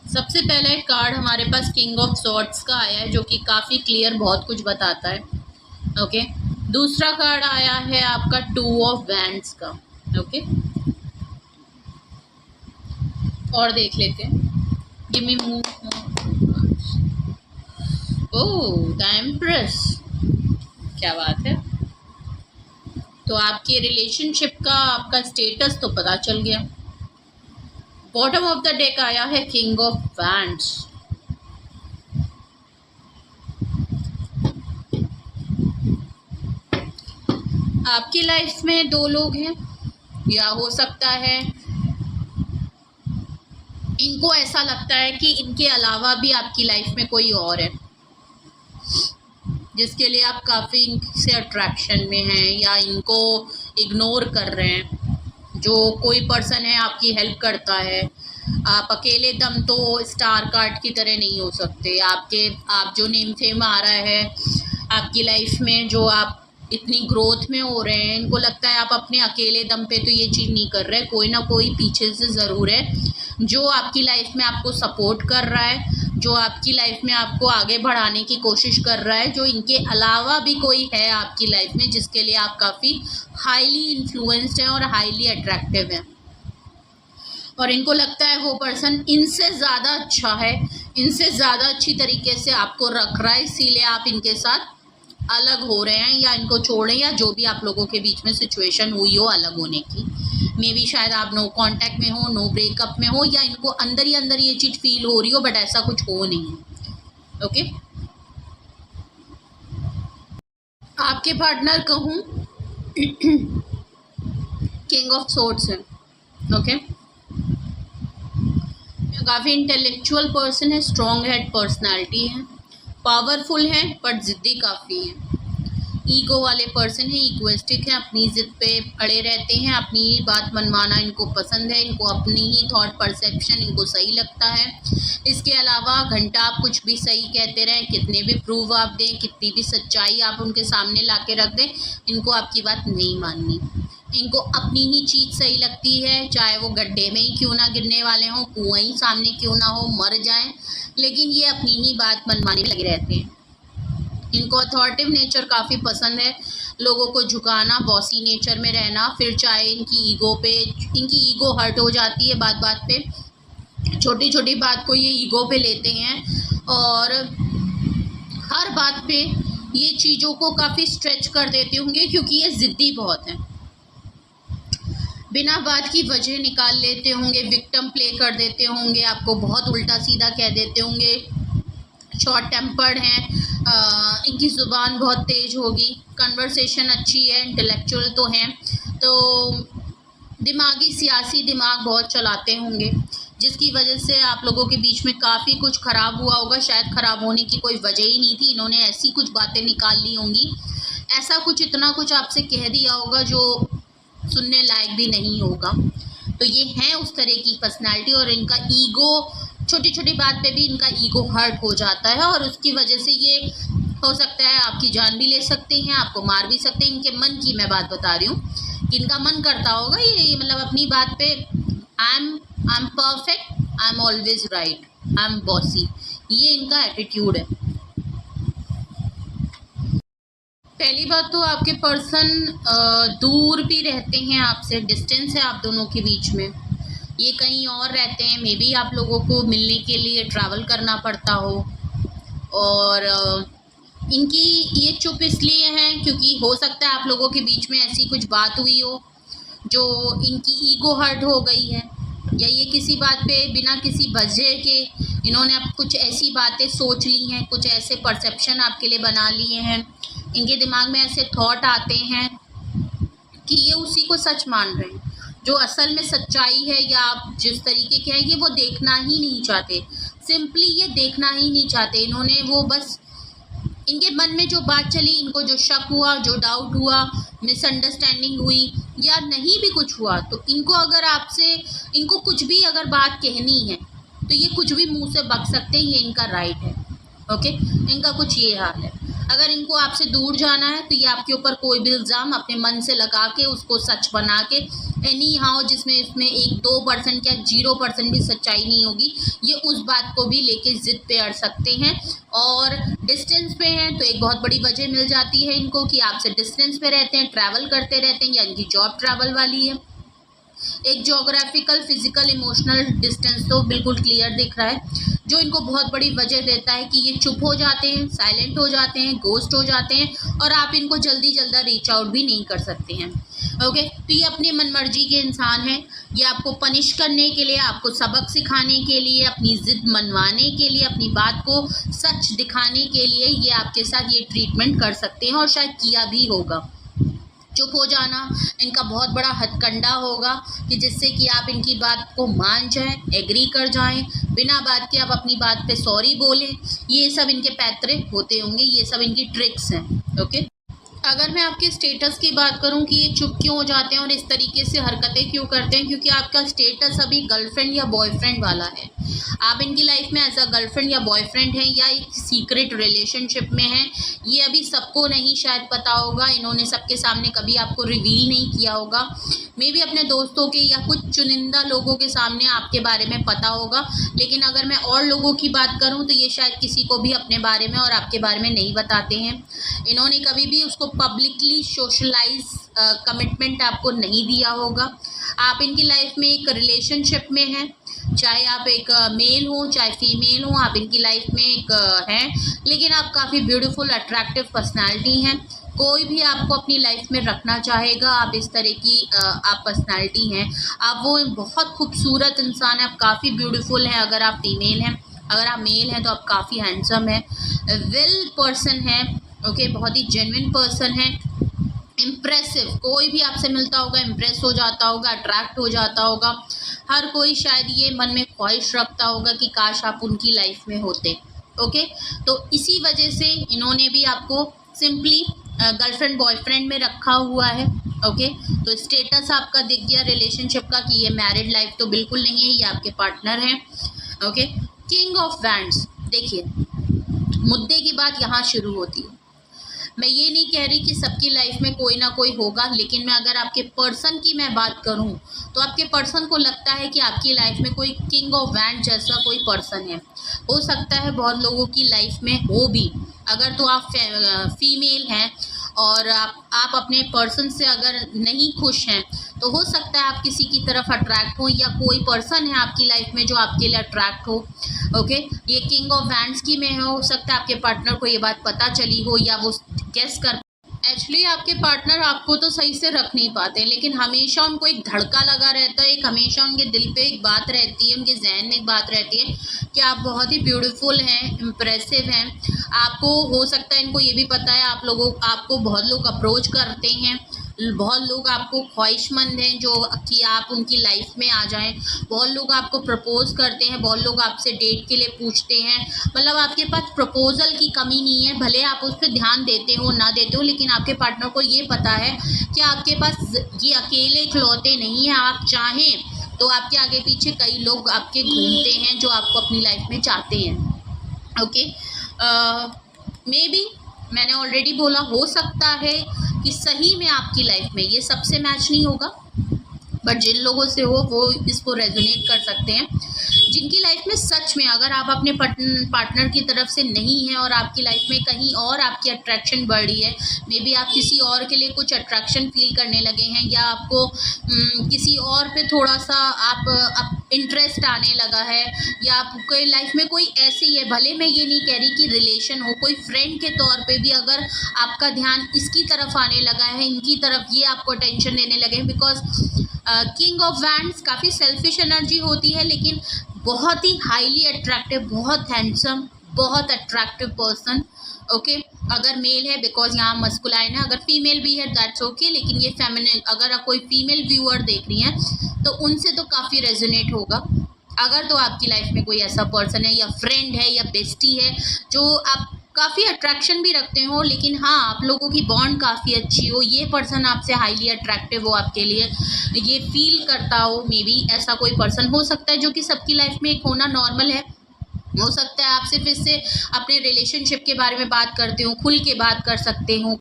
सबसे पहला एक कार्ड हमारे पास किंग ऑफ सॉर्ड्स का आया है, जो कि काफ़ी क्लियर बहुत कुछ बताता है। ओके, दूसरा कार्ड आया है आपका टू ऑफ वैंड्स का। ओके, और देख लेते हैं। Give me move. Oh, the empress, क्या बात है। तो आपके रिलेशनशिप का आपका स्टेटस तो पता चल गया। बॉटम ऑफ द डेक आया है किंग ऑफ वैंड्स। आपकी लाइफ में दो लोग हैं, या हो सकता है इनको ऐसा लगता है कि इनके अलावा भी आपकी लाइफ में कोई और है, जिसके लिए आप काफ़ी इनसे अट्रैक्शन में हैं, या इनको इग्नोर कर रहे हैं। जो कोई पर्सन है आपकी हेल्प करता है। आप अकेले दम तो स्टार कार्ड की तरह नहीं हो सकते। आप जो नेम फेम आ रहा है आपकी लाइफ में, जो आप इतनी ग्रोथ में हो रहे हैं, इनको लगता है आप अपने अकेले दम पे तो ये चीज़ नहीं कर रहे। कोई ना कोई पीछे से ज़रूर है जो आपकी लाइफ में आपको सपोर्ट कर रहा है, जो आपकी लाइफ में आपको आगे बढ़ाने की कोशिश कर रहा है, जो इनके अलावा भी कोई है आपकी लाइफ में जिसके लिए आप काफ़ी हाईली इन्फ्लुएंस्ड हैं और हाईली अट्रैक्टिव हैं। और इनको लगता है वो पर्सन इनसे ज़्यादा अच्छा है, इनसे ज़्यादा अच्छी तरीके से आपको रख रहा है, इसीलिए आप इनके साथ अलग हो रहे हैं, या इनको छोड़ रहे हैं, या जो भी आप लोगों के बीच में सिचुएशन हुई हो अलग होने की। मे बी शायद आप नो कांटेक्ट में हो, नो ब्रेकअप में हो, या इनको अंदर ही अंदर ये चीज़ फील हो रही हो, बट ऐसा कुछ हो नहीं है। ओके, आपके पार्टनर कहूँ किंग ऑफ सोर्ड्स है। ओके, काफ़ी इंटेलेक्चुअल पर्सन है, स्ट्रॉन्ग हेड पर्सनालिटी है, पावरफुल है, बट ज़िद्दी काफ़ी है। ईगो वाले पर्सन है, इक्वेस्टिक है, अपनी ज़िद पे अड़े रहते हैं, अपनी बात मनवाना इनको पसंद है, इनको अपनी ही थॉट परसेप्शन इनको सही लगता है। इसके अलावा घंटा आप कुछ भी सही कहते रहें, कितने भी प्रूफ आप दें, कितनी भी सच्चाई आप उनके सामने ला के रख दें, इनको आपकी बात नहीं माननी। इनको अपनी ही चीज़ सही लगती है, चाहे वो गड्ढे में ही क्यों ना गिरने वाले हों, कुआं ही सामने क्यों ना हो, मर जाएं, लेकिन ये अपनी ही बात मनवाने में लगे रहते हैं। इनको अथॉरिटिव नेचर काफ़ी पसंद है, लोगों को झुकाना, बॉसी नेचर में रहना। फिर चाहे इनकी ईगो हर्ट हो जाती है बात बात पे, छोटी छोटी बात को ये ईगो पे लेते हैं, और हर बात पे ये चीज़ों को काफ़ी स्ट्रेच कर देते होंगे, क्योंकि ये ज़िद्दी बहुत हैं। बिना बात की वजह निकाल लेते होंगे, विक्टिम प्ले कर देते होंगे, आपको बहुत उल्टा सीधा कह देते होंगे, शॉर्ट टेम्पर्ड हैं, इनकी ज़ुबान बहुत तेज़ होगी, कन्वर्सेशन अच्छी है, इंटेलेक्चुअल तो हैं, तो दिमागी सियासी दिमाग बहुत चलाते होंगे, जिसकी वजह से आप लोगों के बीच में काफ़ी कुछ ख़राब हुआ होगा। शायद ख़राब होने की कोई वजह ही नहीं थी, इन्होंने ऐसी कुछ बातें निकाल ली होंगी, ऐसा कुछ इतना कुछ आपसे कह दिया होगा जो सुनने लायक भी नहीं होगा। तो ये हैं उस तरह की पर्सनैलिटी, और इनका ईगो, छोटी छोटी बात पे भी इनका ईगो हर्ट हो जाता है, और उसकी वजह से ये हो सकता है आपकी जान भी ले सकते हैं, आपको मार भी सकते हैं। इनके मन की मैं बात बता रही हूँ कि इनका मन करता होगा ये, मतलब अपनी बात पे I am perfect, I am always right, I am bossy, ये इनका एटीट्यूड है। पहली बात तो आपके पर्सन दूर भी रहते हैं आपसे, डिस्टेंस है आप दोनों के बीच में, ये कहीं और रहते हैं, मे बी आप लोगों को मिलने के लिए ट्रैवल करना पड़ता हो। और इनकी ये चुप इसलिए हैं क्योंकि हो सकता है आप लोगों के बीच में ऐसी कुछ बात हुई हो जो इनकी ईगो हर्ट हो गई है, या ये किसी बात पे बिना किसी वजह के इन्होंने अब कुछ ऐसी बातें सोच ली हैं, कुछ ऐसे परसेप्शन आपके लिए बना लिए हैं, इनके दिमाग में ऐसे थॉट आते हैं कि ये उसी को सच मान रहे हैं जो असल में सच्चाई है, या आप जिस तरीके के हैं ये वो देखना ही नहीं चाहते, सिंपली ये देखना ही नहीं चाहते। इन्होंने वो बस इनके मन में जो बात चली, इनको जो शक हुआ, जो डाउट हुआ, मिसअंडरस्टैंडिंग हुई या नहीं भी कुछ हुआ, तो इनको अगर आपसे इनको कुछ भी अगर बात कहनी है तो ये कुछ भी मुंह से बक सकते हैं, ये इनका राइट है। ओके, इनका कुछ ये हाल है। अगर इनको आपसे दूर जाना है तो ये आपके ऊपर कोई भी इल्ज़ाम अपने मन से लगा के उसको सच बना के एनी हाउ, जिसमें इसमें 1-2% या 0% भी सच्चाई नहीं होगी, ये उस बात को भी लेके ज़िद पे अड़ सकते हैं। और डिस्टेंस पे हैं तो एक बहुत बड़ी वजह मिल जाती है इनको कि आपसे डिस्टेंस पे रहते हैं, ट्रैवल करते रहते हैं, या इनकी जॉब ट्रैवल वाली है। एक ज्योग्राफिकल, फिजिकल, इमोशनल डिस्टेंस तो बिल्कुल क्लियर दिख रहा है, जो इनको बहुत बड़ी वजह देता है कि ये चुप हो जाते हैं, साइलेंट हो जाते हैं, गोस्ट हो जाते हैं, और आप इनको जल्दी रीच आउट भी नहीं कर सकते हैं। ओके, तो ये अपनी मनमर्जी के इंसान हैं, ये आपको पनिश करने के लिए, आपको सबक सिखाने के लिए, अपनी ज़िद मनवाने के लिए, अपनी बात को सच दिखाने के लिए ये आपके साथ ये ट्रीटमेंट कर सकते हैं, और शायद किया भी होगा। चुप हो जाना इनका बहुत बड़ा हथकंडा होगा कि जिससे कि आप इनकी बात को मान जाएं, एग्री कर जाएं, बिना बात के आप अपनी बात पे सॉरी बोलें। ये सब इनके पैतरे होते होंगे, ये सब इनकी ट्रिक्स हैं। ओके, अगर मैं आपके स्टेटस की बात करूं कि ये चुप क्यों हो जाते हैं और इस तरीके से हरकतें क्यों करते हैं, क्योंकि आपका स्टेटस अभी गर्लफ्रेंड या बॉयफ्रेंड वाला है। आप इनकी लाइफ में एज अ गर्लफ्रेंड या बॉयफ्रेंड हैं, या एक सीक्रेट रिलेशनशिप में हैं। ये अभी सबको नहीं शायद पता होगा, इन्होंने सबके सामने कभी आपको रिवील नहीं किया होगा। मे बी अपने दोस्तों के या कुछ चुनिंदा लोगों के सामने आपके बारे में पता होगा, लेकिन अगर मैं और लोगों की बात करूं तो ये शायद किसी को भी अपने बारे में और आपके बारे में नहीं बताते हैं। इन्होंने कभी भी उसको पब्लिकली सोशलाइज कमिटमेंट आपको नहीं दिया होगा। आप इनकी लाइफ में एक रिलेशनशिप में हैं, चाहे आप एक मेल हो चाहे फीमेल हो, आप इनकी लाइफ में एक हैं, लेकिन आप काफ़ी ब्यूटीफुल अट्रैक्टिव पर्सनालिटी हैं। कोई भी आपको अपनी लाइफ में रखना चाहेगा, आप इस तरह की आप पर्सनालिटी हैं। आप वो बहुत खूबसूरत इंसान हैं, आप काफ़ी ब्यूटीफुल हैं अगर आप फीमेल हैं। अगर आप मेल हैं तो आप काफ़ी हैंडसम हैं, वेल पर्सन हैं। ओके, बहुत ही जेन्युइन पर्सन है, इम्प्रेसिव। कोई भी आपसे मिलता होगा इम्प्रेस हो जाता होगा, अट्रैक्ट हो जाता होगा। हर कोई शायद ये मन में ख्वाहिश रखता होगा कि काश आप उनकी लाइफ में होते। ओके, तो इसी वजह से इन्होंने भी आपको सिंपली गर्लफ्रेंड बॉयफ्रेंड में रखा हुआ है। ओके, तो स्टेटस आपका दिख गया रिलेशनशिप का कि ये मैरिड लाइफ तो बिल्कुल नहीं है, ये आपके पार्टनर हैं। Okay, king of wands. देखिए, मुद्दे की बात यहाँ शुरू होती है। मैं ये नहीं कह रही कि सबकी लाइफ में कोई ना कोई होगा, लेकिन मैं अगर आपके पर्सन की मैं बात करूं तो आपके पर्सन को लगता है कि आपकी लाइफ में कोई किंग ऑफ वैंड जैसा कोई पर्सन है। हो सकता है बहुत लोगों की लाइफ में हो भी। अगर तो आप फीमेल हैं और आप अपने पर्सन से अगर नहीं खुश हैं तो हो सकता है आप किसी की तरफ अट्रैक्ट हो, या कोई पर्सन है आपकी लाइफ में जो आपके लिए अट्रैक्ट हो। ओके, ये किंग ऑफ वैंड्स की में हो सकता है आपके पार्टनर को ये बात पता चली हो, या वो गेस कर। एक्चुअली आपके पार्टनर आपको तो सही से रख नहीं पाते, लेकिन हमेशा उनको एक धड़का लगा रहता है, एक हमेशा उनके दिल पे एक बात रहती है, उनके जहन में एक बात रहती है कि आप बहुत ही ब्यूटीफुल हैं, इम्प्रेसिव हैं। आपको हो सकता है इनको ये भी पता है आपको बहुत लोग अप्रोच करते हैं, बहुत लोग आपको ख्वाहिशमंद हैं जो कि आप उनकी लाइफ में आ जाएं। बहुत लोग आपको प्रपोज करते हैं, बहुत लोग आपसे डेट के लिए पूछते हैं। मतलब आपके पास प्रपोजल की कमी नहीं है, भले आप उस पर ध्यान देते हो ना देते हो, लेकिन आपके पार्टनर को ये पता है कि आपके पास ये अकेले इकलौते नहीं हैं। आप चाहें तो आपके आगे पीछे कई लोग आपके घूमते हैं जो आपको अपनी लाइफ में चाहते हैं। ओके, मे बी मैंने ऑलरेडी बोला, हो सकता है कि सही में आपकी लाइफ में ये सबसे मैच नहीं होगा, बट जिन लोगों से हो वो इसको रेजोनेट कर सकते हैं। जिनकी लाइफ में सच में अगर आप अपने पार्टनर की तरफ से नहीं हैं और आपकी लाइफ में कहीं और आपकी अट्रैक्शन बढ़ रही है, मे बी आप किसी और के लिए कुछ अट्रैक्शन फील करने लगे हैं, या आपको किसी और पे थोड़ा सा आप इंटरेस्ट आने लगा है, या आपके लाइफ में कोई ऐसे ही है, भले मैं ये नहीं कह रही कि रिलेशन हो, कोई फ्रेंड के तौर पे भी अगर आपका ध्यान इसकी तरफ आने लगा है, इनकी तरफ ये आपको अटेंशन देने लगे हैं, बिकॉज किंग ऑफ वैंड्स काफ़ी सेल्फिश एनर्जी होती है, लेकिन बहुत ही हाईली अट्रैक्टिव, बहुत हैंडसम, बहुत अट्रैक्टिव पर्सन। ओके, अगर मेल है बिकॉज यहाँ मस्कुलाइन है, अगर फीमेल भी है दैट्स ओके, लेकिन ये फेमिनिन, अगर आप कोई फीमेल व्यूअर देख रही हैं तो उनसे तो काफ़ी रेजोनेट होगा। अगर तो आपकी लाइफ में कोई ऐसा पर्सन है, या फ्रेंड है, या बेस्टी है, जो आप काफ़ी अट्रैक्शन भी रखते हो, लेकिन हाँ आप लोगों की बॉन्ड काफ़ी अच्छी हो, ये पर्सन आपसे हाईली अट्रैक्टिव हो, आपके लिए ये फील करता हो, मे बी ऐसा कोई पर्सन हो सकता है जो कि सबकी लाइफ में एक होना नॉर्मल है। हो सकता है आप सिर्फ इससे अपने रिलेशनशिप के बारे में बात करते हो, खुल के बात कर सकते हो।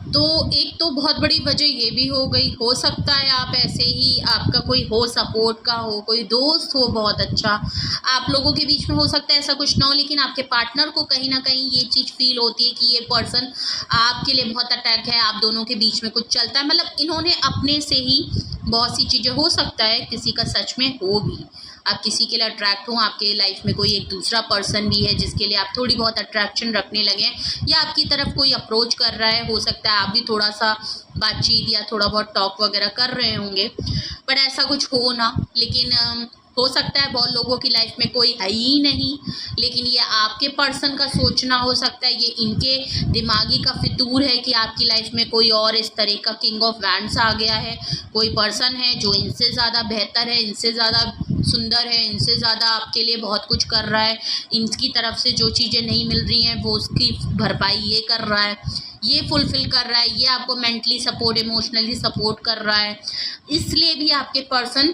तो एक तो बहुत बड़ी वजह ये भी हो गई, हो सकता है आप ऐसे ही आपका कोई हो सपोर्ट का हो, कोई दोस्त हो बहुत अच्छा, आप लोगों के बीच में हो सकता है ऐसा कुछ ना हो, लेकिन आपके पार्टनर को कहीं ना कहीं ये चीज़ फील होती है कि ये पर्सन आपके लिए बहुत अटैक है, आप दोनों के बीच में कुछ चलता है, मतलब इन्होंने अपने से ही बहुत सी चीज़ें, हो सकता है किसी का सच में हो भी, आप किसी के लिए अट्रैक्ट हो, आपके लाइफ में कोई एक दूसरा पर्सन भी है जिसके लिए आप थोड़ी बहुत अट्रैक्शन रखने लगे हैं, या आपकी तरफ कोई अप्रोच कर रहा है, हो सकता है आप भी थोड़ा सा बातचीत या थोड़ा बहुत टॉक वगैरह कर रहे होंगे, बट ऐसा कुछ हो ना। लेकिन हो सकता है बहुत लोगों की लाइफ में कोई है ही नहीं, लेकिन ये आपके पर्सन का सोचना हो सकता है, ये इनके दिमागी का फितूर है कि आपकी लाइफ में कोई और इस तरह का किंग ऑफ वैंड्स आ गया है, कोई पर्सन है जो इनसे ज़्यादा बेहतर है, इनसे ज़्यादा सुंदर है, इनसे ज़्यादा आपके लिए बहुत कुछ कर रहा है, इनकी तरफ से जो चीज़ें नहीं मिल रही हैं वो उसकी भरपाई ये कर रहा है, ये फुलफ़िल कर रहा है, ये आपको मेंटली सपोर्ट, इमोशनली सपोर्ट कर रहा है, इसलिए भी आपके पर्सन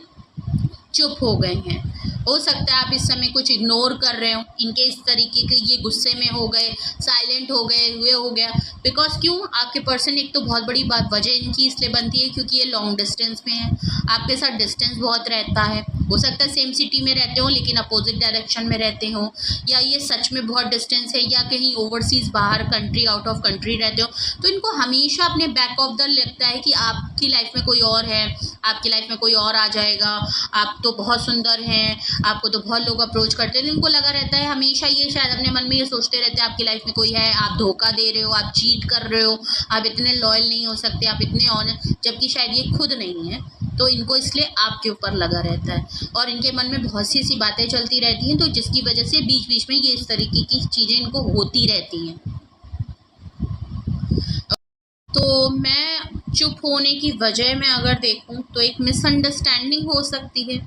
चुप हो गए हैं। हो सकता है आप इस समय कुछ इग्नोर कर रहे हो, इनके इस तरीके के ये गुस्से में हो गए, साइलेंट हो गए, हुए हो गया, बिकॉज क्यों, आपके पर्सन, एक तो बहुत बड़ी बात वजह इनकी इसलिए बनती है क्योंकि ये लॉन्ग डिस्टेंस में है, आपके साथ डिस्टेंस बहुत रहता है, हो सकता है सेम सिटी में रहते हो लेकिन अपोजिट डायरेक्शन में रहते हो, या ये सच में बहुत डिस्टेंस है, या कहीं ओवरसीज़ बाहर कंट्री, आउट ऑफ कंट्री रहते हो, तो इनको हमेशा अपने बैक ऑफ द लगता है कि आपकी लाइफ में कोई और है, आपकी लाइफ में कोई और आ जाएगा, आप तो बहुत सुंदर हैं, आपको तो बहुत लोग अप्रोच करते हैं, इनको लगा रहता है हमेशा, ये शायद अपने मन में ये सोचते रहते हैं आपकी लाइफ में कोई है, आप धोखा दे रहे हो, आप चीट कर रहे हो, आप इतने लॉयल नहीं हो सकते, आप इतने ऑनेस्ट, जबकि शायद ये खुद नहीं है, तो इनको इसलिए आपके ऊपर लगा रहता है, और इनके मन में बहुत सी ऐसी बातें चलती रहती हैं, तो जिसकी वजह से बीच बीच में ये इस तरीके की चीज़ें इनको होती रहती हैं। तो मैं चुप होने की वजह में अगर देखूं तो एक मिसअंडरस्टैंडिंग हो सकती है,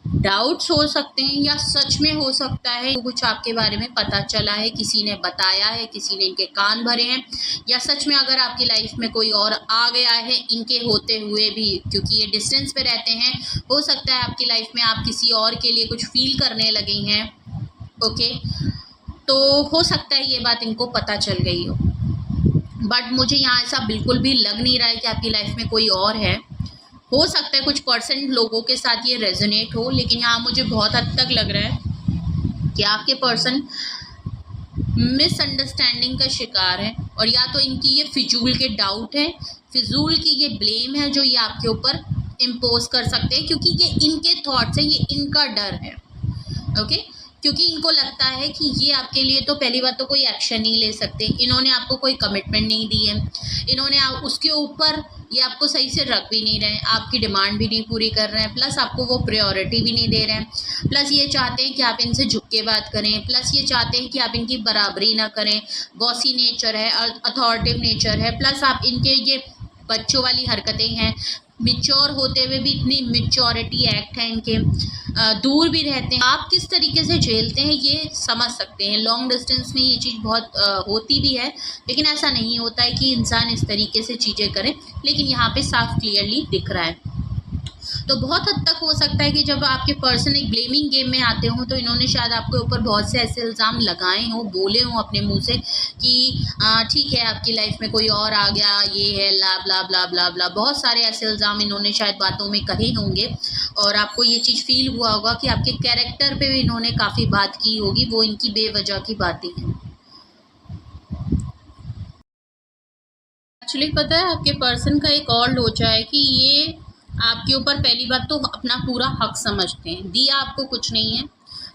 डाउट्स हो सकते हैं, या सच में हो सकता है कुछ आपके बारे में पता चला है, किसी ने बताया है, किसी ने इनके कान भरे हैं, या सच में अगर आपकी लाइफ में कोई और आ गया है इनके होते हुए भी, क्योंकि ये डिस्टेंस पे रहते हैं, हो सकता है आपकी लाइफ में आप किसी और के लिए कुछ फील करने लगे हैं। ओके, तो हो सकता है ये बात इनको पता चल गई हो, बट मुझे यहाँ ऐसा बिल्कुल भी लग नहीं रहा है कि आपकी लाइफ में कोई और है। हो सकता है कुछ परसेंट लोगों के साथ ये रेजोनेट हो, लेकिन यहाँ मुझे बहुत हद तक लग रहा है कि आपके पर्सन मिसअंडरस्टैंडिंग का शिकार है, और या तो इनकी ये फिजूल के डाउट है, फिजूल की ये ब्लेम है जो ये आपके ऊपर इम्पोज कर सकते हैं, क्योंकि ये इनके थॉट्स हैं, ये इनका डर है। ओके, क्योंकि इनको लगता है कि ये आपके लिए तो पहली बात तो कोई एक्शन नहीं ले सकते, इन्होंने आपको कोई कमिटमेंट नहीं दी है, इन्होंने उसके ऊपर ये आपको सही से रख भी नहीं रहे हैं, आपकी डिमांड भी नहीं पूरी कर रहे हैं, प्लस आपको वो प्रायोरिटी भी नहीं दे रहे हैं, प्लस ये चाहते हैं कि आप इनसे झुक के बात करें, प्लस ये चाहते हैं कि आप इनकी बराबरी ना करें, बॉसी नेचर है, अथॉरिटिव नेचर है, प्लस आप इनके ये बच्चों वाली हरकतें हैं, मिच्योर होते हुए भी इतनी मिच्योरिटी एक्ट है इनके, दूर भी रहते हैं, आप किस तरीके से झेलते हैं ये समझ सकते हैं। लॉन्ग डिस्टेंस में ये चीज़ बहुत होती भी है, लेकिन ऐसा नहीं होता है कि इंसान इस तरीके से चीज़ें करे, लेकिन यहाँ पे साफ क्लियरली दिख रहा है। तो बहुत हद तक हो सकता है कि जब आपके पर्सन एक ब्लेमिंग गेम में आते हों तो इन्होंने शायद आपके ऊपर बहुत से ऐसे इल्ज़ाम लगाए हों, बोले हों अपने मुंह से कि ठीक है आपकी लाइफ में कोई और आ गया, ये है ला ब्ला ब्ला ब्ला ब्ला, बहुत सारे ऐसे इल्ज़ाम इन्होंने शायद बातों में कहे होंगे और आपको ये चीज़ फील हुआ होगा कि आपके कैरेक्टर पे भी इन्होंने काफ़ी बात की होगी, वो इनकी बेवजह की बातें हैं। एक्चुअली पता है आपके पर्सन का एक और लोचा है कि ये आपके ऊपर पहली बात तो अपना पूरा हक समझते हैं, दिया आपको कुछ नहीं है,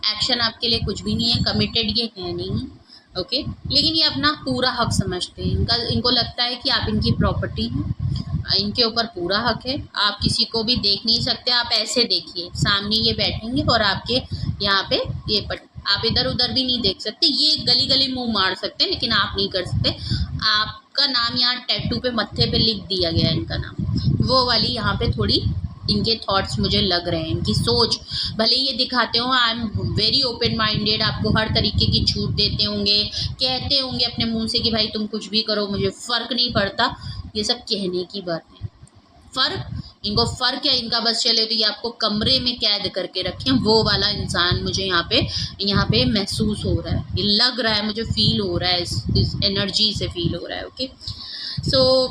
एक्शन आपके लिए कुछ भी नहीं है, कमिटेड ये है नहीं, ओके, लेकिन ये अपना पूरा हक समझते हैं। इनको लगता है कि आप इनकी प्रॉपर्टी हैं, इनके ऊपर पूरा हक है, आप किसी को भी देख नहीं सकते। आप ऐसे देखिए, सामने ये बैठेंगे और आपके यहाँ पे ये आप इधर उधर भी नहीं देख सकते, ये गली गली मुंह मार सकते हैं लेकिन आप नहीं कर सकते। आपका नाम यहाँ टैटू पे मत्थे पे लिख दिया गया है, इनका नाम, वो वाली यहाँ पे थोड़ी इनके थॉट्स मुझे लग रहे हैं, इनकी सोच। भले ये दिखाते हो I am very open minded, आपको हर तरीके की छूट देते होंगे, कहते होंगे अपने मुंह से कि भाई तुम कुछ भी करो मुझे फ़र्क नहीं पड़ता, ये सब कहने की बात है। इनको फ़र्क है, इनका बस चले तो ये आपको कमरे में कैद करके रखें, वो वाला इंसान मुझे यहाँ पे महसूस हो रहा है, ये लग रहा है, मुझे फील हो रहा है, इस एनर्जी से फील हो रहा है। ओके, सो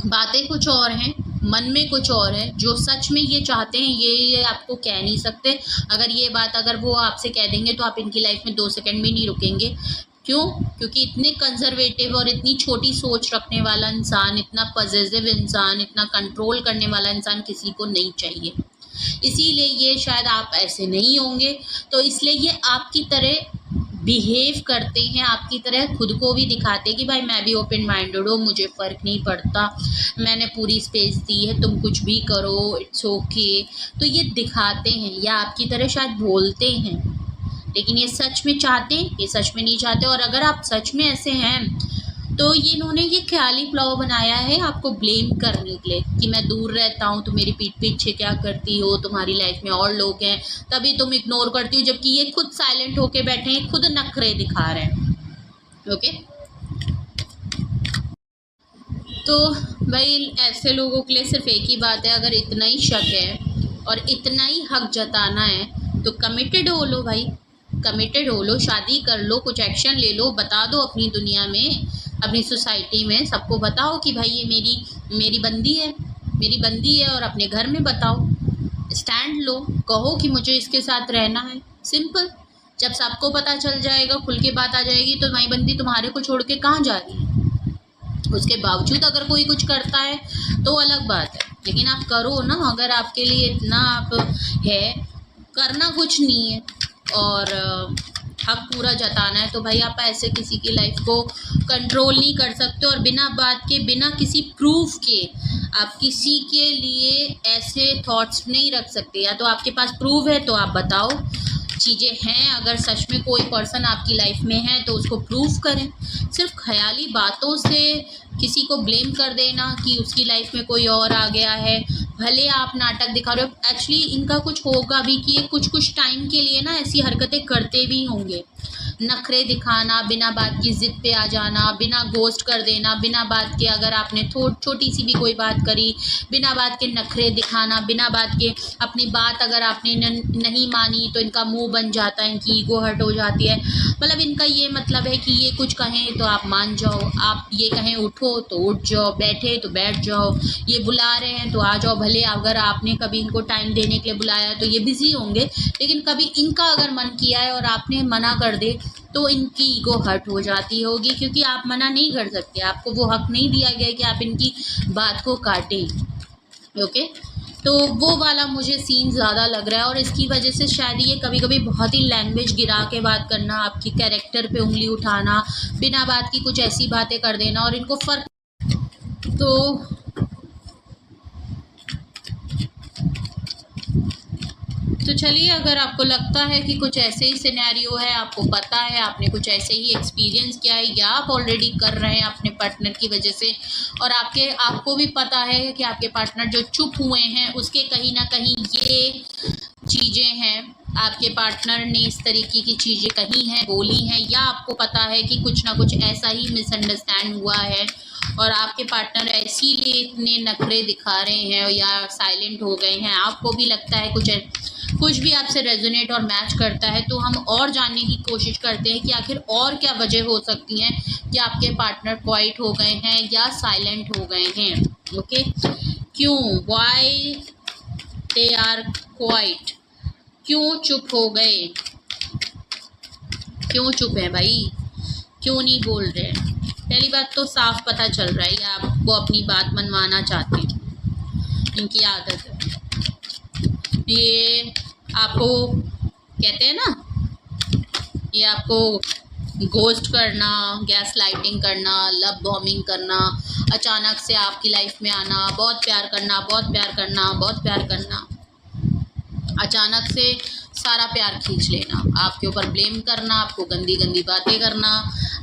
बातें कुछ और हैं, मन में कुछ और है, जो सच में ये चाहते हैं ये आपको कह नहीं सकते। अगर ये बात अगर वो आपसे कह देंगे तो आप इनकी लाइफ में 2 सेकंड भी नहीं रुकेंगे। क्यों? क्योंकि इतने कंजर्वेटिव और इतनी छोटी सोच रखने वाला इंसान, इतना पॉजिटिव इंसान, इतना कंट्रोल करने वाला इंसान किसी को नहीं चाहिए। इसीलिए ये शायद आप ऐसे नहीं होंगे, तो इसलिए ये आपकी तरह बिहेव करते हैं, आपकी तरह खुद को भी दिखाते हैं कि भाई मैं भी ओपन माइंडेड हूँ, मुझे फ़र्क नहीं पड़ता, मैंने पूरी स्पेस दी है, तुम कुछ भी करो, इट्स ओके। तो ये दिखाते हैं या आपकी तरह शायद बोलते हैं, लेकिन ये सच में चाहते हैं, ये सच में नहीं चाहते। और अगर आप सच में ऐसे हैं तो ये इन्होंने ये ख्याली पुलाव बनाया है आपको ब्लेम करने के लिए कि मैं दूर रहता हूँ, तुम मेरी पीठ पीछे क्या करती हो, तुम्हारी लाइफ में और लोग हैं तभी तुम इग्नोर करती हो, जबकि ये खुद साइलेंट होके बैठे हैं, खुद नखरे दिखा रहे हैं। ओके, तो भाई ऐसे लोगों के लिए सिर्फ एक ही बात है, अगर इतना ही शक है और इतना ही हक जताना है तो कमिटेड हो लो भाई, कमिटेड हो लो, शादी कर लो, कुछ एक्शन ले लो, बता दो अपनी दुनिया में, अपनी सोसाइटी में सबको बताओ कि भाई ये मेरी बंदी है, मेरी बंदी है, और अपने घर में बताओ, स्टैंड लो, कहो कि मुझे इसके साथ रहना है, सिंपल। जब सबको पता चल जाएगा, खुल के बात आ जाएगी, तो तुम्हारी बंदी तुम्हारे को छोड़ के कहाँ जा रही है। उसके बावजूद अगर कोई कुछ करता है तो अलग बात है, लेकिन आप करो ना, अगर आपके लिए इतना आप है, करना कुछ नहीं है और हक पूरा जताना है, तो भाई आप ऐसे किसी की लाइफ को कंट्रोल नहीं कर सकते और बिना बात के, बिना किसी प्रूफ के आप किसी के लिए ऐसे थॉट्स नहीं रख सकते। या तो आपके पास प्रूफ है तो आप बताओ, चीज़ें हैं, अगर सच में कोई पर्सन आपकी लाइफ में है तो उसको प्रूफ करें। सिर्फ ख्याली बातों से किसी को ब्लेम कर देना कि उसकी लाइफ में कोई और आ गया है, भले आप नाटक दिखा रहे हो, एक्चुअली इनका कुछ होगा भी कि ये कुछ टाइम के लिए ना ऐसी हरकतें करते भी होंगे, नखरे दिखाना, बिना बात की ज़िद पे आ जाना, बिना गोस्ट कर देना, बिना बात के अगर आपने छोटी सी भी कोई बात करी, बिना बात के नखरे दिखाना, बिना बात के अपनी बात अगर आपने नहीं मानी तो इनका मुंह बन जाता है, इनकी ईगो हर्ट हो जाती है। मतलब इनका ये मतलब है कि ये कुछ कहें तो आप मान जाओ, आप ये कहें उठो तो उठ जाओ, बैठे तो बैठ जाओ, ये बुला रहे हैं तो आ जाओ। भले अगर आपने कभी इनको टाइम देने के लिए बुलाया तो ये बिज़ी होंगे, लेकिन कभी इनका अगर मन किया है और आपने मना कर दे तो इनकी ईगो हर्ट हो जाती होगी, क्योंकि आप मना नहीं कर सकते, आपको वो हक नहीं दिया गया कि आप इनकी बात को काटें। ओके, तो वो वाला मुझे सीन ज़्यादा लग रहा है और इसकी वजह से शायद ये कभी कभी बहुत ही लैंग्वेज गिरा के बात करना, आपकी कैरेक्टर पे उंगली उठाना, बिना बात की कुछ ऐसी बातें कर देना, और इनको फ़र्क तो चलिए, अगर आपको लगता है कि कुछ ऐसे ही सिनेरियो है, आपको पता है, आपने कुछ ऐसे ही एक्सपीरियंस किया है या आप ऑलरेडी कर रहे हैं अपने पार्टनर की वजह से, और आपको भी पता है कि आपके पार्टनर जो चुप हुए हैं उसके कहीं ना कहीं ये चीज़ें हैं, आपके पार्टनर ने इस तरीके की चीज़ें कही हैं, बोली हैं, या आपको पता है कि कुछ ना कुछ ऐसा ही मिसअंडरस्टैंड हुआ है और आपके पार्टनर इसीलिए इतने नखरे दिखा रहे हैं या साइलेंट हो गए हैं। आपको भी लगता है कुछ भी आपसे रेजोनेट और मैच करता है, तो हम और जानने की कोशिश करते हैं कि आखिर और क्या वजह हो सकती हैं कि आपके पार्टनर क्वाइट हो गए हैं या साइलेंट हो गए हैं। ओके, क्यों, वाई दे आर क्वाइट, क्यों चुप हो गए, क्यों चुप है भाई, क्यों नहीं बोल रहे? पहली बात तो साफ पता चल रहा है ये आपको अपनी बात मनवाना चाहते हैं, इनकी आदत है। ये आपको कहते हैं ना, ये आपको घोस्ट करना, गैस लाइटिंग करना, लव बॉम्बिंग करना, अचानक से आपकी लाइफ में आना, बहुत प्यार करना, बहुत प्यार करना, बहुत प्यार करना, अचानक से सारा प्यार खींच लेना, आपके ऊपर ब्लेम करना, आपको गंदी गंदी बातें करना,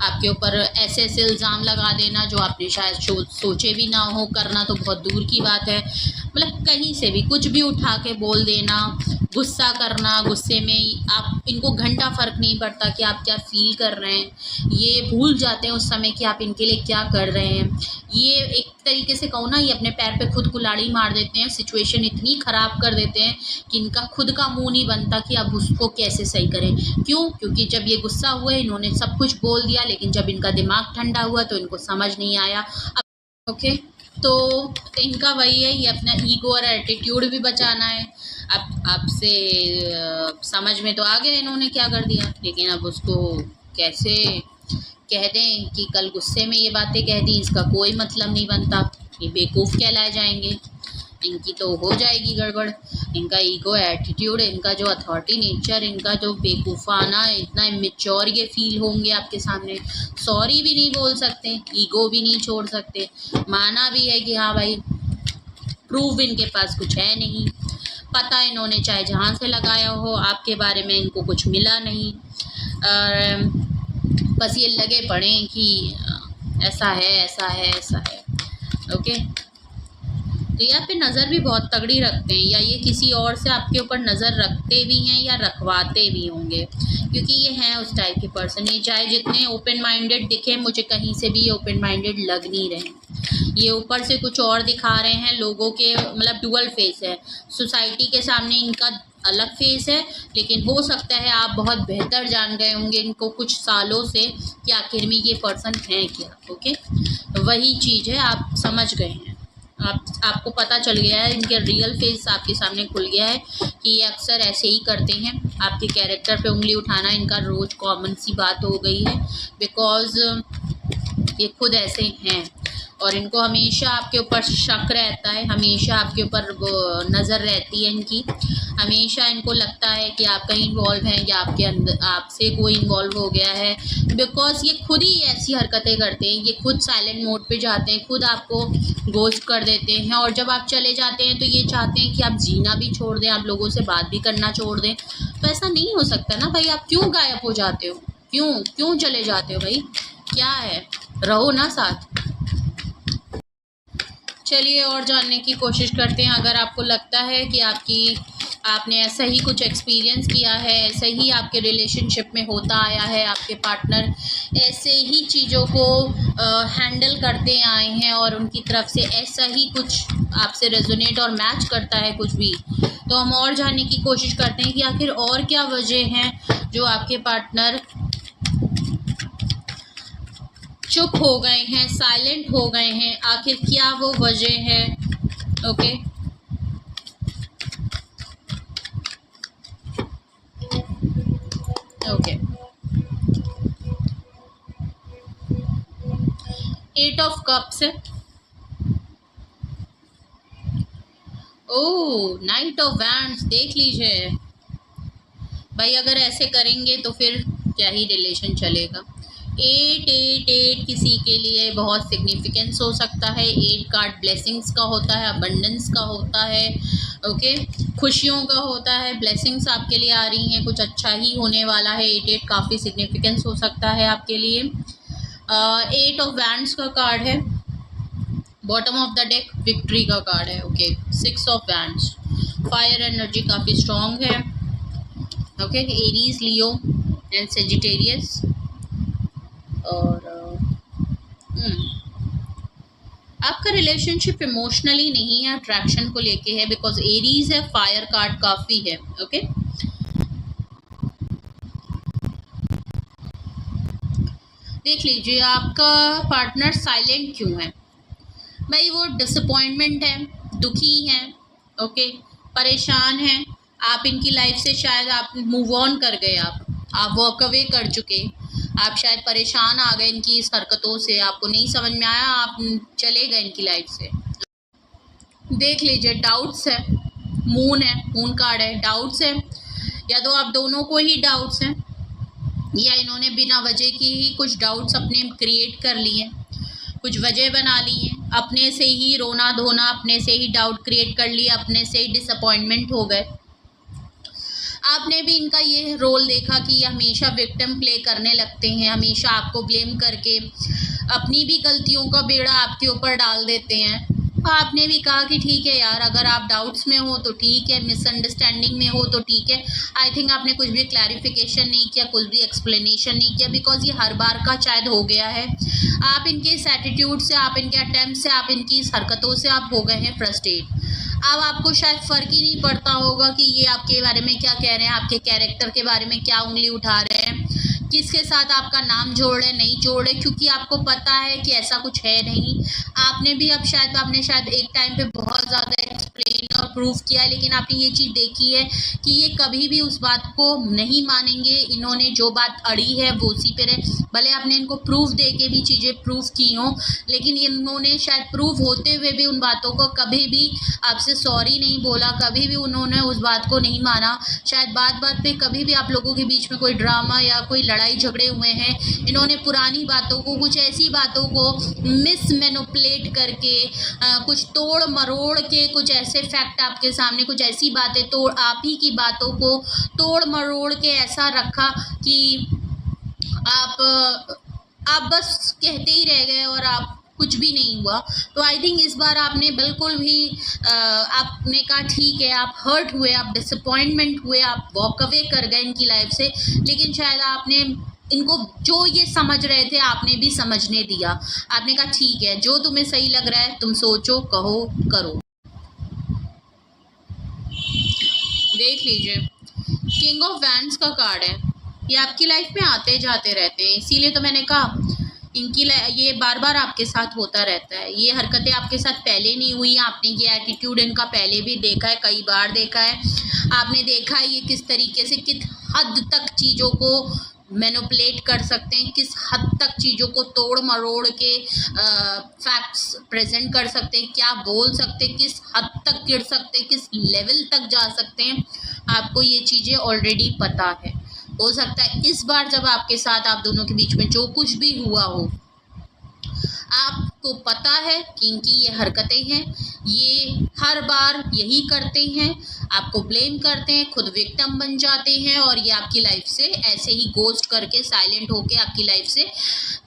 आपके ऊपर ऐसे ऐसे इल्ज़ाम लगा देना जो आपने शायद सोचे भी ना हो, करना तो बहुत दूर की बात है। मतलब कहीं से भी कुछ भी उठा के बोल देना, गुस्सा करना, गुस्से में आप इनको घंटा फ़र्क नहीं पड़ता कि आप क्या फ़ील कर रहे हैं, ये भूल जाते हैं उस समय कि आप इनके लिए क्या कर रहे हैं। ये एक तरीके से कहूँ ना, ये अपने पैर पे खुद कुल्हाड़ी मार देते हैं, सिचुएशन इतनी ख़राब कर देते हैं कि इनका खुद का मुंह नहीं बनता कि अब उसको कैसे सही करें। क्यों? क्योंकि जब ये गुस्सा हुए इन्होंने सब कुछ बोल दिया, लेकिन जब इनका दिमाग ठंडा हुआ तो इनको समझ नहीं आया। ओके, तो इनका वही है, ये अपना ईगो और एटीट्यूड भी बचाना है। अब आपसे समझ में तो आ गया इन्होंने क्या कर दिया, लेकिन अब उसको कैसे कह दें कि कल गुस्से में ये बातें कह दी, इसका कोई मतलब नहीं बनता, ये बेवकूफ़ कहलाए जाएंगे, इनकी तो हो जाएगी गड़बड़। इनका ईगो एटीट्यूड, इनका जो अथॉरिटी नेचर, इनका जो बेवकूफ़ाना, इतना इमेच्योर ये फील होंगे आपके सामने, सॉरी भी नहीं बोल सकते, ईगो भी नहीं छोड़ सकते, माना भी है कि हाँ भाई प्रूफ इनके पास कुछ है नहीं, पता इन्होंने चाहे जहाँ से लगाया हो, आपके बारे में इनको कुछ मिला नहीं, बस ये लगे पड़े कि ऐसा है ऐसा है ऐसा है। ओके, तो यहाँ पे नज़र भी बहुत तगड़ी रखते हैं, या ये किसी और से आपके ऊपर नज़र रखते भी हैं या रखवाते भी होंगे, क्योंकि ये हैं उस टाइप के पर्सन। ये चाहे जितने ओपन माइंडेड दिखे, मुझे कहीं से भी ये ओपन माइंडेड लग नहीं रहे, ये ऊपर से कुछ और दिखा रहे हैं लोगों के, मतलब डुअल फेस है। सोसाइटी के सामने इनका अलग फेस है, लेकिन हो सकता है आप बहुत बेहतर जान गए होंगे इनको कुछ सालों से कि आखिर में ये पर्सन है क्या। ओके, वही चीज़ है, आप समझ गए हैं, आपको पता चल गया है, इनके रियल फेस आपके सामने खुल गया है कि ये अक्सर ऐसे ही करते हैं। आपके कैरेक्टर पे उंगली उठाना इनका रोज़ कॉमन सी बात हो गई है, बिकॉज़ ये खुद ऐसे हैं और इनको हमेशा आपके ऊपर शक रहता है, हमेशा आपके ऊपर नज़र रहती है इनकी, हमेशा इनको लगता है कि आप कहीं इन्वॉल्व हैं या आपके अंदर आपसे कोई इन्वॉल्व हो गया है, बिकॉज़ ये खुद ही ऐसी हरकतें करते हैं, ये खुद साइलेंट मोड पे जाते हैं, खुद आपको घोस्ट कर देते हैं, और जब आप चले जाते हैं तो ये चाहते हैं कि आप जीना भी छोड़ दें, आप लोगों से बात भी करना छोड़ दें। तो ऐसा नहीं हो सकता ना भाई, आप क्यों गायब हो जाते हो, क्यों चले जाते हो भाई, क्या है, रहो ना साथ। चलिए और जानने की कोशिश करते हैं। अगर आपको लगता है कि आपने ऐसा ही कुछ एक्सपीरियंस किया है, ऐसे ही आपके रिलेशनशिप में होता आया है, आपके पार्टनर ऐसे ही चीज़ों को हैंडल करते आए हैं और उनकी तरफ से ऐसा ही कुछ आपसे रेजोनेट और मैच करता है कुछ भी, तो हम और जानने की कोशिश करते हैं कि आखिर और क्या वजह हैं जो आपके पार्टनर चुप हो गए हैं, साइलेंट हो गए हैं, आखिर क्या वो वजह है। ओके, ओके, 8 ऑफ कप्स है, ओह 9 ऑफ वैंड्स, देख लीजिए भाई, अगर ऐसे करेंगे तो फिर क्या ही रिलेशन चलेगा। 8 किसी के लिए बहुत सिग्निफिकेंस हो सकता है। 8 कार्ड ब्लेसिंग्स का होता है, अबंडेंस का होता है, ओके, खुशियों का होता है, ब्लेसिंग्स आपके लिए आ रही हैं, कुछ अच्छा ही होने वाला है। 8 काफ़ी सिग्निफिकेंस हो सकता है आपके लिए। 8 ऑफ वैंड्स का कार्ड है, bottom of the deck victory का कार्ड है। Okay, 6 of wands, fire energy काफ़ी स्ट्रॉन्ग है। Okay, Aries, Leo and Sagittarius, और आपका रिलेशनशिप इमोशनली नहीं है, अट्रैक्शन को लेके है, बिकॉज एरीज है, फायर कार्ड काफ़ी है। ओके, देख लीजिए आपका पार्टनर साइलेंट क्यों है। भाई वो डिसअपॉइंटमेंट है, दुखी हैं, ओके, परेशान हैं। आप इनकी लाइफ से शायद आप मूव ऑन कर गए, आप वॉक अवे कर चुके, आप शायद परेशान आ गए इनकी इस हरकतों से, आपको नहीं समझ में आया, आप चले गए इनकी लाइफ से। देख लीजिए डाउट्स है, मून है, मून कार्ड है, डाउट्स है, या तो आप दोनों को ही डाउट्स हैं या इन्होंने बिना वजह की ही कुछ डाउट्स अपने क्रिएट कर लिए, कुछ वजह बना ली है, अपने से ही रोना धोना, अपने से ही डाउट क्रिएट कर लिया, अपने से ही डिसअपॉइंटमेंट हो गए। आपने भी इनका ये रोल देखा कि ये हमेशा विक्टिम प्ले करने लगते हैं, हमेशा आपको ब्लेम करके अपनी भी गलतियों का बेड़ा आपके ऊपर डाल देते हैं। आपने भी कहा कि ठीक है यार, अगर आप डाउट्स में हो तो ठीक है, मिसअंडरस्टैंडिंग में हो तो ठीक है। आई थिंक आपने कुछ भी क्लैरिफिकेशन नहीं किया, कुछ भी एक्सप्लेनेशन नहीं किया, बिकॉज ये हर बार का शायद हो गया है। आप इनके इस एटीट्यूड से, आप इनके अटेम्प्ट से, आप इनकी इस हरकतों से आप हो गए हैं फ्रस्ट्रेट। अब आपको शायद फ़र्क ही नहीं पड़ता होगा कि ये आपके बारे में क्या कह रहे हैं, आपके कैरेक्टर के बारे में क्या उंगली उठा रहे हैं, किसके साथ आपका नाम जोड़ रहे नहीं जोड़ रहे, क्योंकि आपको पता है कि ऐसा कुछ है नहीं। आपने भी अब शायद एक टाइम पे बहुत ज़्यादा एक्सप्लेन और प्रूव किया है, लेकिन आपने ये चीज़ देखी है कि ये कभी भी उस बात को नहीं मानेंगे। इन्होंने जो बात अड़ी है वो उसी पे रहे, भले आपने इनको प्रूफ दे के भी चीज़ें प्रूव की हों, लेकिन इन्होंने शायद प्रूव होते हुए भी उन बातों को कभी भी आपसे सॉरी नहीं बोला, कभी भी उन्होंने उस बात को नहीं माना। शायद बात पे कभी भी आप लोगों के बीच में कोई ड्रामा या कोई लड़ाई झगड़े हुए हैं, इन्होंने पुरानी बातों को, कुछ ऐसी बातों को मिसमैनिपुलेट करके, कुछ तोड़ मरोड़ के, कुछ ऐसे फैक्ट आपके सामने, कुछ ऐसी बातें आप ही की बातों को तोड़ मरोड़ के ऐसा रखा कि आप बस कहते ही रह गए और आप कुछ भी नहीं हुआ। तो आई थिंक इस बार आपने बिल्कुल भी आपने कहा ठीक है, आप हर्ट हुए, आप डिसअपॉइंटमेंट हुए, आप वॉक अवे कर गए इनकी लाइफ से, लेकिन शायद आपने इनको जो ये समझ रहे थे आपने भी समझने दिया। आपने कहा ठीक है, जो तुम्हें सही लग रहा है तुम सोचो, कहो, करो। देख लीजिए किंग ऑफ वैंड्स का कार्ड है, ये आपकी लाइफ में आते जाते रहते हैं, इसीलिए तो मैंने कहा इनकी ये बार बार आपके साथ होता रहता है। ये हरकतें आपके साथ पहले नहीं हुई, आपने ये एटीट्यूड इनका पहले भी देखा है, कई बार देखा है। आपने देखा है ये किस तरीके से, किस हद तक चीज़ों को मैनिपुलेट कर सकते हैं, किस हद तक चीज़ों को तोड़ मरोड़ के फैक्ट्स प्रेजेंट कर सकते हैं, क्या बोल सकते हैं, किस हद तक गिर सकते हैं, किस लेवल तक जा सकते हैं। आपको ये चीज़ें ऑलरेडी पता है। हो सकता है इस बार जब आपके साथ, आप दोनों के बीच में जो कुछ भी हुआ हो, आपको पता है कि इनकी ये हरकतें हैं, ये हर बार यही करते हैं, आपको ब्लेम करते हैं, खुद विक्टिम बन जाते हैं और ये आपकी लाइफ से ऐसे ही गोस्ट करके, साइलेंट होके आपकी लाइफ से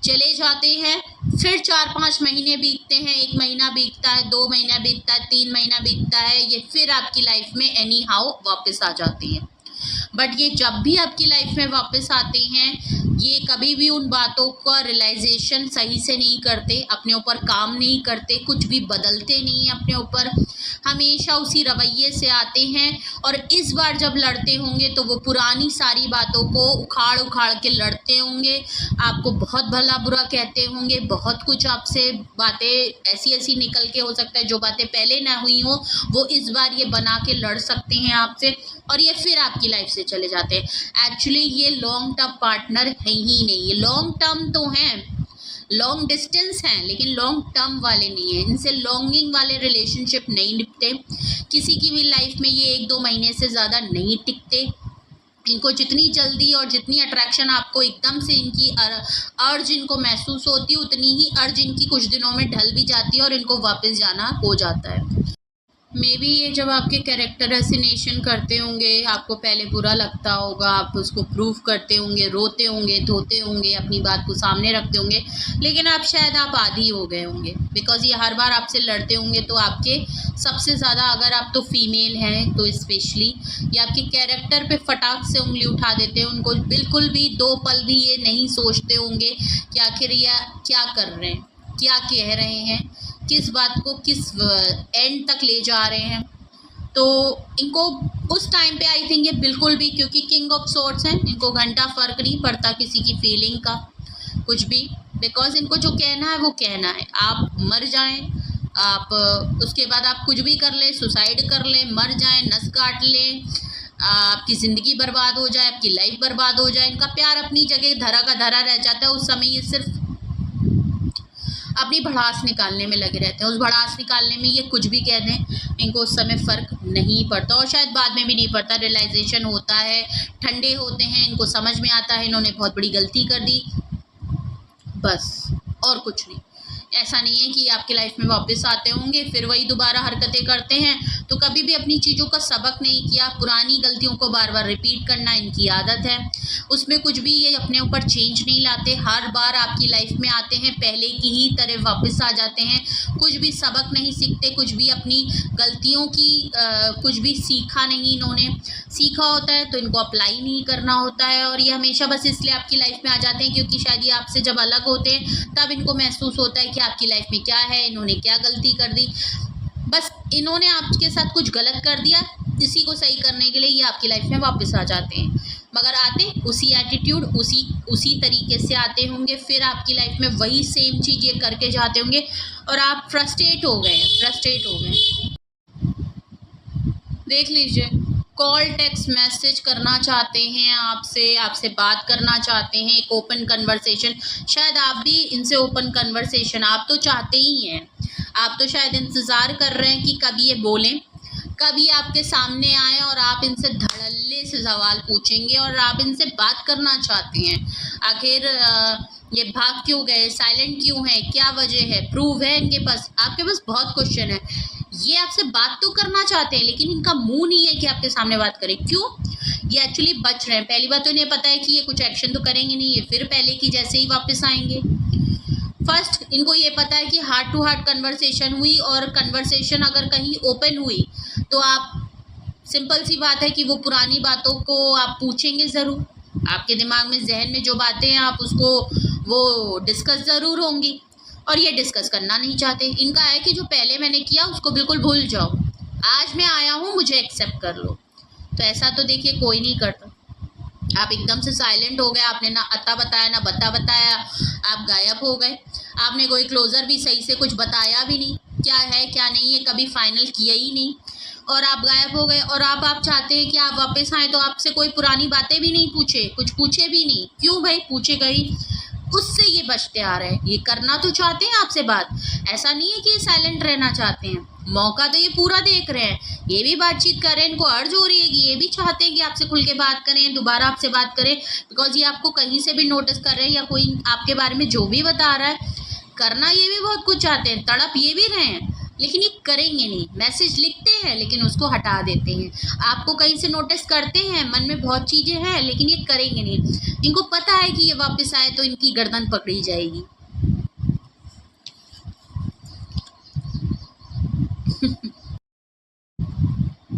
चले जाते हैं। फिर 4-5 महीने बीतते हैं, 1 महीना बीतता है, 2 महीना बीतता है, 3 महीना बीतता है, ये फिर आपकी लाइफ में एनी हाउ वापस आ जाती है। बट ये जब भी आपकी लाइफ में वापस आते हैं, ये कभी भी उन बातों का रियलाइजेशन सही से नहीं करते, अपने ऊपर काम नहीं करते, कुछ भी बदलते नहीं हैं अपने ऊपर, हमेशा उसी रवैये से आते हैं। और इस बार जब लड़ते होंगे तो वो पुरानी सारी बातों को उखाड़ उखाड़ के लड़ते होंगे, आपको बहुत भला बुरा कहते होंगे, बहुत कुछ आपसे बातें ऐसी निकल के, हो सकता है जो बातें पहले ना हुई हो वो इस बार ये बना के लड़ सकते हैं आपसे, और ये फिर आपकी लाइफ से चले जाते हैं। एक्चुअली ये लॉन्ग टर्म पार्टनर है ही नहीं, ये लॉन्ग टर्म तो हैं, लॉन्ग डिस्टेंस हैं, लेकिन लॉन्ग टर्म वाले नहीं हैं। इनसे लॉन्गिंग वाले रिलेशनशिप नहीं निपटे, किसी की भी लाइफ में ये 1-2 महीने से ज़्यादा नहीं टिकते। इनको जितनी जल्दी और जितनी अट्रैक्शन आपको एकदम से इनकी अर्ज इनको महसूस होती है, उतनी ही अर्ज इनकी कुछ दिनों में ढल भी जाती है और इनको वापस जाना हो जाता है। मे बी ये जब आपके कैरेक्टर एसिनेशन करते होंगे, आपको पहले बुरा लगता होगा, आप उसको प्रूव करते होंगे, रोते होंगे, धोते होंगे, अपनी बात को सामने रखते होंगे, लेकिन आप शायद आदी हो गए होंगे, बिकॉज ये हर बार आपसे लड़ते होंगे। तो आपके सबसे ज़्यादा, अगर आप तो फीमेल हैं तो स्पेशली, ये आपके कैरेक्टर पे फटाक से उंगली उठा देते हैं। उनको बिल्कुल भी 2 पल भी ये नहीं सोचते होंगे कि आखिर ये क्या कर रहे हैं, क्या कह रहे हैं, किस बात को किस एंड तक ले जा रहे हैं। तो इनको उस टाइम पे आई थिंक ये बिल्कुल भी, क्योंकि किंग ऑफ सोर्ड्स हैं, इनको घंटा फ़र्क नहीं पड़ता किसी की फीलिंग का कुछ भी, बिकॉज इनको जो कहना है वो कहना है। आप मर जाएं, आप उसके बाद आप कुछ भी कर लें, सुसाइड कर लें, मर जाएं, नस काट लें, आपकी ज़िंदगी बर्बाद हो जाए, आपकी लाइफ बर्बाद हो जाए, इनका प्यार अपनी जगह धरा का धरा रह जाता है। उस समय ये सिर्फ अपनी भड़ास निकालने में लगे रहते हैं। उस भड़ास निकालने में ये कुछ भी कह दें, इनको उस समय फ़र्क नहीं पड़ता, और शायद बाद में भी नहीं पड़ता। रियलाइजेशन होता है, ठंडे होते हैं, इनको समझ में आता है इन्होंने बहुत बड़ी गलती कर दी, बस और कुछ नहीं। ऐसा नहीं है कि आपकी लाइफ में वापस आते होंगे फिर वही दोबारा हरकतें करते हैं। तो कभी भी अपनी चीज़ों का सबक नहीं किया, पुरानी गलतियों को बार बार रिपीट करना इनकी आदत है। उसमें कुछ भी ये अपने ऊपर चेंज नहीं लाते, हर बार आपकी लाइफ में आते हैं पहले की ही तरह वापस आ जाते हैं। कुछ भी सबक नहीं सीखते, कुछ भी अपनी गलतियों की कुछ भी सीखा नहीं इन्होंने। सीखा होता है तो इनको अप्लाई नहीं करना होता है, और ये हमेशा बस इसलिए आपकी लाइफ में आ जाते हैं क्योंकि शायद ये आपसे जब अलग होते हैं तब इनको महसूस होता है कि आपकी लाइफ में क्या है, इन्होंने क्या गलती कर दी। बस इन्होंने आपके साथ कुछ गलत कर दिया, इसी को सही करने के लिए ये आपकी लाइफ में वापस आ जाते हैं। मगर आते उसी एटीट्यूड, उसी तरीके से आते होंगे, फिर आपकी लाइफ में वही सेम चीज़ ये करके जाते होंगे और आप फ्रस्ट्रेट हो गए। देख लीजिए, कॉल टेक्स्ट मैसेज करना चाहते हैं आपसे बात करना चाहते हैं, एक ओपन कन्वर्सेशन। शायद आप भी इनसे ओपन कन्वर्सेशन आप तो चाहते ही हैं, आप तो शायद इंतज़ार कर रहे हैं कि कभी ये बोलें, कभी आपके सामने आए और आप इनसे धड़ल्ले से सवाल पूछेंगे और आप इनसे बात करना चाहते हैं। आखिर ये भाग क्यों गए, साइलेंट क्यों है, क्या वजह है, प्रूव है इनके पास, आपके पास बहुत क्वेश्चन है। ये आपसे बात तो करना चाहते हैं लेकिन इनका मुंह नहीं है कि आपके सामने बात करें। क्यों? ये एक्चुअली बच रहे हैं। पहली बात तो इन्हें पता है कि ये कुछ एक्शन तो करेंगे नहीं, ये फिर पहले की जैसे ही वापस आएंगे। फर्स्ट, इनको ये पता है कि हार्ट टू हार्ट कन्वर्सेशन हुई, और कन्वर्सेशन अगर कहीं ओपन हुई तो आप, सिंपल सी बात है कि वो पुरानी बातों को आप पूछेंगे ज़रूर। आपके दिमाग में, जहन में जो बातें हैं आप उसको वो डिस्कस ज़रूर होंगी, और ये डिस्कस करना नहीं चाहते। इनका है कि जो पहले मैंने किया उसको बिल्कुल भूल जाओ, आज मैं आया हूँ मुझे एक्सेप्ट कर लो। तो ऐसा तो देखिए कोई नहीं करता। आप एकदम से साइलेंट हो गए, आपने ना अता बताया ना बता बताया, आप गायब हो गए। आपने कोई क्लोज़र भी सही से कुछ बताया भी नहीं, क्या है क्या नहीं है कभी फाइनल किया ही नहीं, और आप गायब हो गए। और आप चाहते हैं कि आप वापस आएँ तो आपसे कोई पुरानी बातें भी नहीं पूछे, कुछ पूछे भी नहीं। क्यों भाई? पूछेगा ही, उससे ये बचते आ रहे हैं। ये करना तो चाहते हैं आपसे बात, ऐसा नहीं है कि ये साइलेंट रहना चाहते हैं। मौका तो ये पूरा देख रहे हैं, ये भी बातचीत कर रहे हैं, इनको अर्ज हो रही है कि ये भी चाहते हैं कि आपसे खुल के बात करें, दोबारा आपसे बात करें, बिकॉज ये आपको कहीं से भी नोटिस कर रहे हैं, या कोई आपके बारे में जो भी बता रहा है। करना ये भी बहुत कुछ चाहते हैं, तड़प ये भी रहे हैं, लेकिन ये करेंगे नहीं। मैसेज लिखते हैं लेकिन उसको हटा देते हैं। आपको कहीं से नोटिस करते हैं, मन में बहुत चीज़ें हैं, लेकिन ये करेंगे नहीं। इनको पता है कि ये वापस आए तो इनकी गर्दन पकड़ी जाएगी।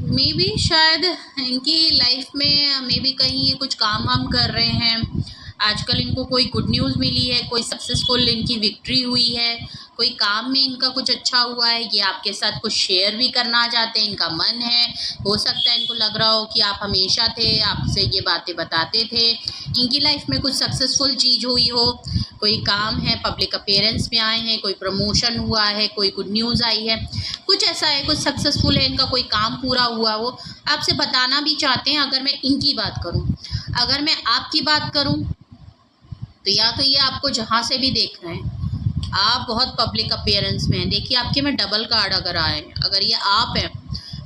मे बी शायद इनकी लाइफ में मे बी कहीं ये कुछ काम वाम कर रहे हैं। आजकल इनको कोई गुड न्यूज़ मिली है, कोई सक्सेसफुल इनकी विक्ट्री हुई है, कोई काम में इनका कुछ अच्छा हुआ है, ये आपके साथ कुछ शेयर भी करना चाहते हैं, इनका मन है। हो सकता है इनको लग रहा हो कि आप हमेशा थे, आपसे ये बातें बताते थे। इनकी लाइफ में कुछ सक्सेसफुल चीज़ हुई हो, कोई काम है, पब्लिक अपीयरेंस में आए हैं, कोई प्रमोशन हुआ है, कोई गुड न्यूज़ आई है, कुछ ऐसा है, कुछ सक्सेसफुल है, इनका कोई काम पूरा हुआ हो, आपसे बताना भी चाहते हैं। अगर मैं इनकी बात करूं, अगर मैं आपकी बात करूं, तो या तो ये आपको जहाँ से भी देख रहे हैं, आप बहुत पब्लिक अपीयरेंस में हैं। देखिए आपके में डबल कार्ड अगर आए, अगर ये आप हैं,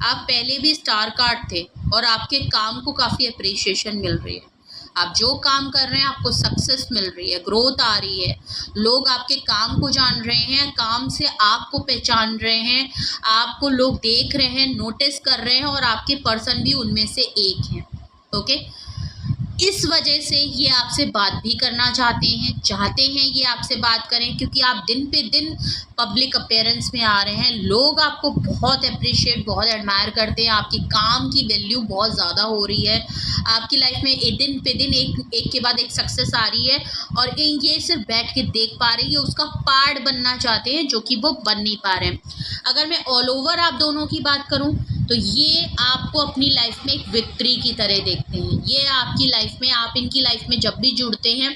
आप पहले भी स्टार कार्ड थे और आपके काम को काफ़ी अप्रिशिएशन मिल रही है। आप जो काम कर रहे हैं आपको सक्सेस मिल रही है, ग्रोथ आ रही है, लोग आपके काम को जान रहे हैं, काम से आपको पहचान रहे हैं, आपको लोग देख रहे हैं, नोटिस कर रहे हैं, और आपके पर्सन भी उनमें से एक हैं। ओके, इस वजह से ये आपसे बात भी करना चाहते हैं ये आपसे बात करें, क्योंकि आप दिन पे दिन पब्लिक अपीयरेंस में आ रहे हैं। लोग आपको बहुत अप्रिशिएट, बहुत एडमायर करते हैं। आपकी काम की वैल्यू बहुत ज़्यादा हो रही है। आपकी लाइफ में दिन पे दिन एक के बाद एक सक्सेस आ रही है, और ये सिर्फ बैठ के देख पा रही है, उसका पार्ट बनना चाहते हैं, जो कि वो बन नहीं पा रहे हैं। अगर मैं ऑल ओवर आप दोनों की बात करूं तो ये आपको अपनी लाइफ में एक विक्ट्री की तरह देखते हैं। ये आपकी लाइफ में, आप इनकी लाइफ में जब भी जुड़ते हैं,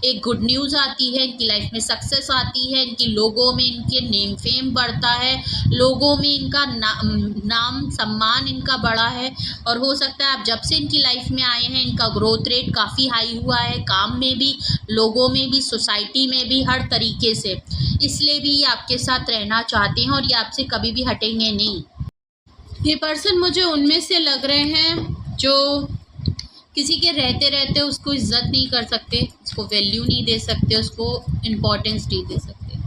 एक गुड न्यूज़ आती है, इनकी लाइफ में सक्सेस आती है, इनकी लोगों में इनके नेम फेम बढ़ता है, लोगों में इनका नाम सम्मान इनका बढ़ा है। और हो सकता है आप जब से इनकी लाइफ में आए हैं, इनका ग्रोथ रेट काफ़ी हाई हुआ है, काम में भी, लोगों में भी, सोसाइटी में भी, हर तरीके से। इसलिए भी ये आपके साथ रहना चाहते हैं, और ये आपसे कभी भी हटेंगे नहीं। ये पर्सन मुझे उनमें से लग रहे हैं जो किसी के रहते रहते उसको इज्जत नहीं कर सकते, उसको वैल्यू नहीं दे सकते, उसको इम्पोर्टेंस नहीं दे सकते।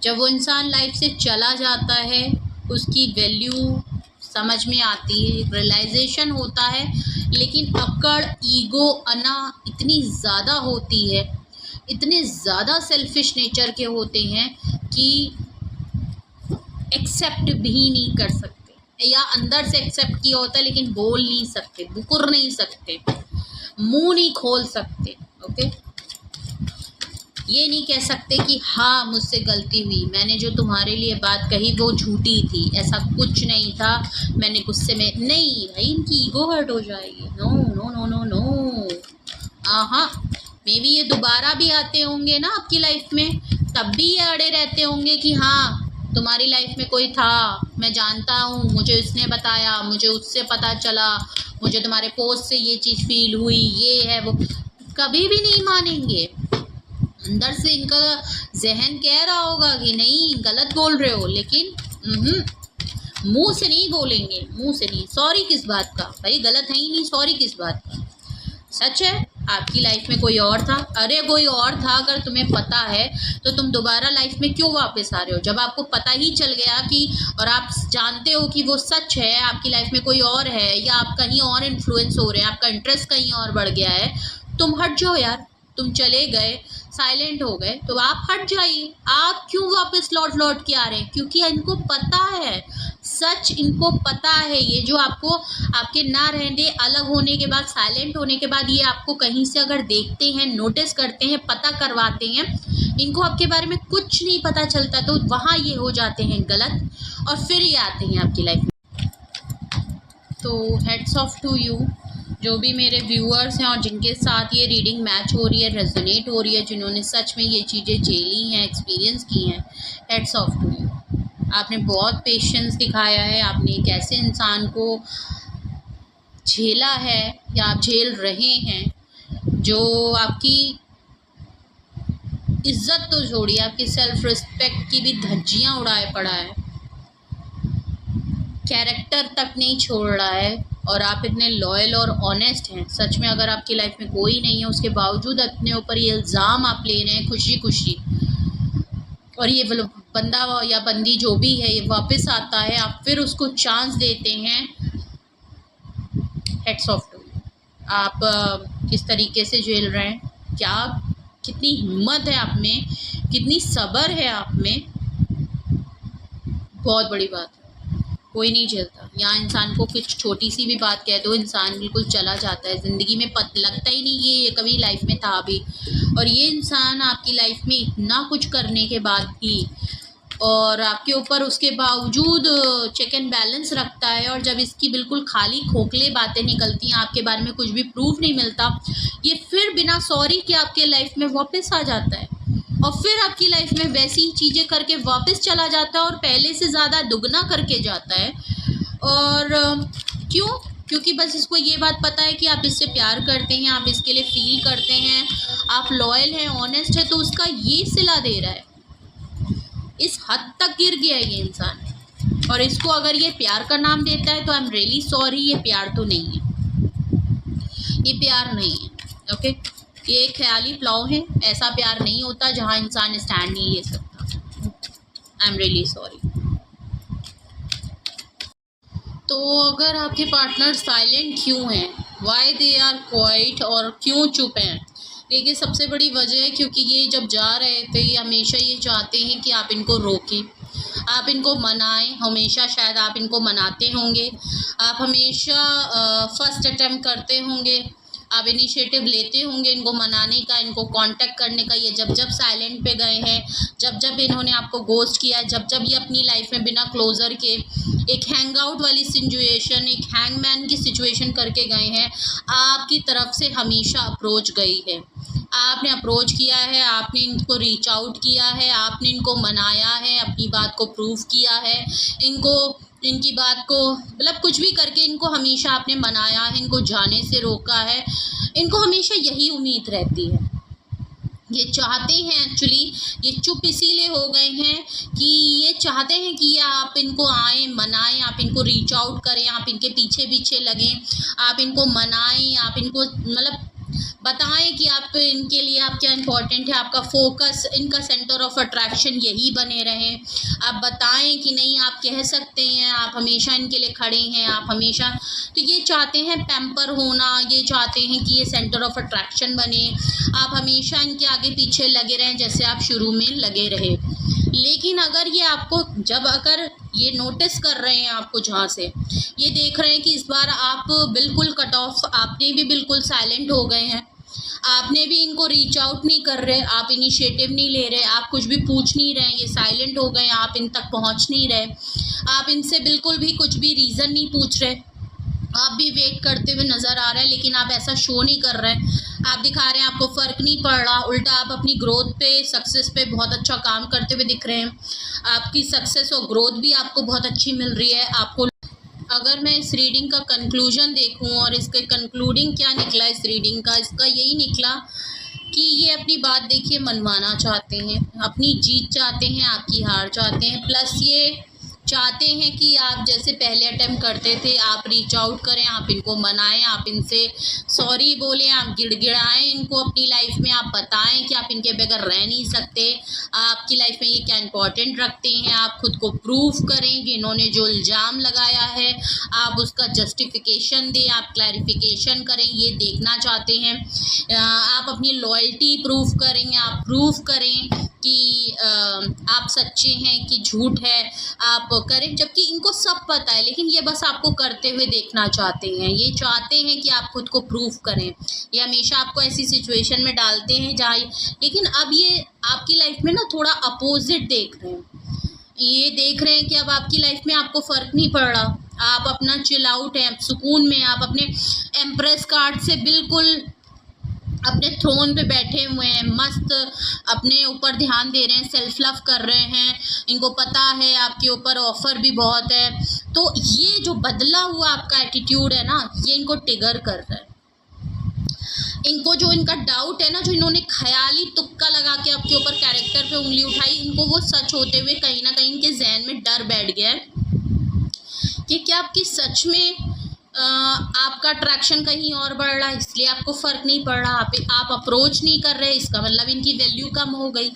जब वो इंसान लाइफ से चला जाता है, उसकी वैल्यू समझ में आती है, रियलाइजेशन होता है, लेकिन अकड़, ईगो, अना इतनी ज़्यादा होती है, इतने ज़्यादा सेल्फिश नेचर के होते हैं कि एक्सेप्ट भी नहीं कर सकते, या अंदर से एक्सेप्ट किया होता है लेकिन बोल नहीं सकते, बुकुर नहीं सकते, मुंह नहीं खोल सकते। ओके, ये नहीं कह सकते कि हाँ मुझसे गलती हुई, मैंने जो तुम्हारे लिए बात कही वो झूठी थी, ऐसा कुछ नहीं था, मैंने गुस्से में नहीं। भाई इनकी ईगो हर्ट हो जाएगी। No no no no no. हाँ, मे बी ये दोबारा भी आते होंगे ना आपकी लाइफ में, तब भी ये अड़े रहते होंगे कि हाँ तुम्हारी लाइफ में कोई था, मैं जानता हूँ, मुझे उसने बताया, मुझे उससे पता चला, मुझे तुम्हारे पोस्ट से ये चीज़ फील हुई, ये है वो। कभी भी नहीं मानेंगे। अंदर से इनका जहन कह रहा होगा कि नहीं गलत बोल रहे हो, लेकिन मुंह से नहीं बोलेंगे, मुंह से नहीं। सॉरी किस बात का भाई, गलत है ही नहीं, सॉरी किस बात का। सच है आपकी लाइफ में कोई और था। अरे कोई और था, अगर तुम्हें पता है तो तुम दोबारा लाइफ में क्यों वापस आ रहे हो? जब आपको पता ही चल गया कि, और आप जानते हो कि वो सच है, आपकी लाइफ में कोई और है, या आप कहीं और इन्फ्लुएंस हो रहे हैं, आपका इंटरेस्ट कहीं और बढ़ गया है, तुम हट जाओ यार। तुम चले गए, साइलेंट हो गए, तो आप हट जाइए। आप क्यों वापस लौट के आ रहे हैं? क्योंकि इनको पता है सच, इनको पता है। ये जो आपको आपके ना रहने, अलग होने के बाद, साइलेंट होने के बाद, ये आपको कहीं से अगर देखते हैं, नोटिस करते हैं, पता करवाते हैं, इनको आपके बारे में कुछ नहीं पता चलता, तो वहाँ ये हो जाते हैं गलत, और फिर ये आते हैं आपकी लाइफ में। तो हेड्स ऑफ टू यू, जो भी मेरे व्यूअर्स हैं और जिनके साथ ये रीडिंग मैच हो रही है, रेजोनेट हो रही है, जिन्होंने सच में ये चीज़ें झेली हैं, एक्सपीरियंस की हैं, हेड्स ऑफ टू यू। आपने बहुत पेशेंस दिखाया है, आपने एक ऐसे इंसान को झेला है, या आप झेल रहे हैं, जो आपकी इज्जत तो छोड़िए, आपकी सेल्फ रिस्पेक्ट की भी धज्जियां उड़ाए पड़ा है, कैरेक्टर तक नहीं छोड़ रहा है, और आप इतने लॉयल और ऑनेस्ट हैं। सच में अगर आपकी लाइफ में कोई नहीं है, उसके बावजूद अपने ऊपर ये इल्ज़ाम आप ले रहे हैं खुशी खुशी, और ये बंदा या बंदी जो भी है ये वापस आता है, आप फिर उसको चांस देते हैं। Hats off to. आप किस तरीके से झेल रहे हैं, क्या कितनी हिम्मत है आप में, कितनी सब्र है आप में, बहुत बड़ी बात है। कोई नहीं झेलता यहाँ इंसान को, कुछ छोटी सी भी बात कह दो इंसान बिल्कुल चला जाता है, ज़िंदगी में लगता ही नहीं ये कभी लाइफ में था भी। और ये इंसान आपकी लाइफ में इतना कुछ करने के बाद भी, और आपके ऊपर उसके बावजूद चेक एंड बैलेंस रखता है, और जब इसकी बिल्कुल खाली खोखले बातें निकलती हैं, आपके बारे में कुछ भी प्रूफ नहीं मिलता, ये फिर बिना सॉरी के आपके लाइफ में वापस आ जाता है, और फिर आपकी लाइफ में वैसी ही चीज़ें करके वापस चला जाता है, और पहले से ज़्यादा दुगना करके जाता है। और क्यों? क्योंकि बस इसको ये बात पता है कि आप इससे प्यार करते हैं, आप इसके लिए फील करते हैं, आप लॉयल हैं, ऑनेस्ट है, तो उसका ये सिला दे रहा है। इस हद तक गिर गया ये इंसान, और इसको अगर ये प्यार का नाम देता है तो आई एम रियली सॉरी, ये प्यार तो नहीं है, ये प्यार नहीं है। ओके, ये एक ख्याली फ्लॉ है, ऐसा प्यार नहीं होता जहाँ इंसान स्टैंड नहीं ले सकता। I am really sorry. तो अगर आपके पार्टनर साइलेंट क्यों हैं, वाई दे आर क्वाइट, और क्यों चुप हैं। देखिए सबसे बड़ी वजह है क्योंकि ये जब जा रहे थे ये हमेशा ये चाहते हैं कि आप इनको रोकें, आप इनको मनाएं। हमेशा शायद आप इनको मनाते होंगे, आप हमेशा फर्स्ट अटेम्प्ट करते होंगे, आप इनिशिएटिव लेते होंगे इनको मनाने का, इनको कांटेक्ट करने का। ये जब जब साइलेंट पे गए हैं, जब जब इन्होंने आपको गोस्ट किया है, जब जब ये अपनी लाइफ में बिना क्लोजर के एक हैंग आउट वाली सिचुएशन, एक हैंगमैन की सिचुएशन करके गए हैं, आपकी तरफ से हमेशा अप्रोच गई है। आपने अप्रोच किया है, आपने इनको रीच आउट किया है, आपने इनको मनाया है, अपनी बात को प्रूव किया है, इनको इनकी बात को मतलब कुछ भी करके इनको हमेशा आपने मनाया है, इनको जाने से रोका है। इनको हमेशा यही उम्मीद रहती है, ये चाहते हैं एक्चुअली, ये चुप इसीलिए हो गए हैं कि ये चाहते हैं कि आप इनको आएँ, मनाएं, आप इनको रीच आउट करें, आप इनके पीछे पीछे लगें, आप इनको मनाएं, आप इनको मतलब बताएं कि आप इनके लिए आप क्या इम्पोर्टेंट है, आपका फोकस, इनका सेंटर ऑफ अट्रैक्शन यही बने रहें। आप बताएं कि नहीं आप कह सकते हैं, आप हमेशा इनके लिए खड़े हैं, आप हमेशा, तो ये चाहते हैं पैम्पर होना, ये चाहते हैं कि ये सेंटर ऑफ अट्रैक्शन बने, आप हमेशा इनके आगे पीछे लगे रहें जैसे आप शुरू में लगे रहे। लेकिन अगर ये आपको जब अगर ये नोटिस कर रहे हैं आपको, जहाँ से ये देख रहे हैं कि इस बार आप बिल्कुल कट ऑफ, आपने भी बिल्कुल साइलेंट हो गए हैं, आपने भी इनको रीच आउट नहीं कर रहे, आप इनिशिएटिव नहीं ले रहे, आप कुछ भी पूछ नहीं रहे, ये साइलेंट हो गए, आप इन तक पहुंच नहीं रहे, आप इनसे बिल्कुल भी कुछ भी रीज़न नहीं पूछ रहे, आप भी वेट करते हुए नज़र आ रहे हैं, लेकिन आप ऐसा शो नहीं कर रहे हैं। आप दिखा रहे हैं आपको फ़र्क नहीं पड़ रहा, उल्टा आप अपनी ग्रोथ पे, सक्सेस पे बहुत अच्छा काम करते हुए दिख रहे हैं। आपकी सक्सेस और ग्रोथ भी आपको बहुत अच्छी मिल रही है। आपको अगर मैं इस रीडिंग का कंक्लूजन देखूं और इसके कंक्लूडिंग क्या निकला इस रीडिंग का, इसका यही निकला कि ये अपनी बात देखिए मनवाना चाहते हैं, अपनी जीत चाहते हैं, आपकी हार चाहते हैं, प्लस ये चाहते हैं कि आप जैसे पहले अटेम्प्ट करते थे आप रीच आउट करें, आप इनको मनाएं, आप इनसे सॉरी बोलें, आप गिड़गिड़ाएं इनको अपनी लाइफ में, आप बताएं कि आप इनके बगैर रह नहीं सकते, आपकी लाइफ में ये क्या इम्पोर्टेंट रखते हैं, आप खुद को प्रूव करें कि इन्होंने जो इल्ज़ाम लगाया है आप उसका जस्टिफिकेशन दें, आप क्लैरिफिकेशन करें, ये देखना चाहते हैं। आप अपनी लॉयल्टी प्रूव करें, आप प्रूव करें कि आप सच्चे हैं कि झूठ है, आप करें, जबकि इनको सब पता है, लेकिन ये बस आपको करते हुए देखना चाहते हैं। ये चाहते हैं कि आप खुद को प्रूव करें, ये हमेशा आपको ऐसी सिचुएशन में डालते हैं जहाँ, लेकिन अब ये आपकी लाइफ में ना थोड़ा अपोजिट देख रहे हैं। ये देख रहे हैं कि अब आपकी लाइफ में आपको फ़र्क नहीं पड़ रहा, आप अपना चिल आउट हैं, सुकून में, आप अपने एम्प्रेस कार्ड से बिल्कुल अपने थ्रोन पे बैठे हुए हैं, मस्त अपने ऊपर ध्यान दे रहे हैं, सेल्फ लव कर रहे हैं, इनको पता है आपके ऊपर ऑफ़र भी बहुत है। तो ये जो बदला हुआ आपका एटीट्यूड है ना, ये इनको ट्रिगर कर रहा है। इनको जो इनका डाउट है ना, जो इन्होंने ख़याली तुक्का लगा के आपके ऊपर कैरेक्टर पे उंगली उठाई, इनको वो सच होते हुए कहीं ना कहीं इनके जहन में डर बैठ गया है कि क्या आपकी सच में आपका अट्रैक्शन कहीं और बढ़ रहा है, इसलिए आपको फ़र्क नहीं पड़ रहा, आप अप्रोच नहीं कर रहे, इसका मतलब इनकी वैल्यू कम हो गई,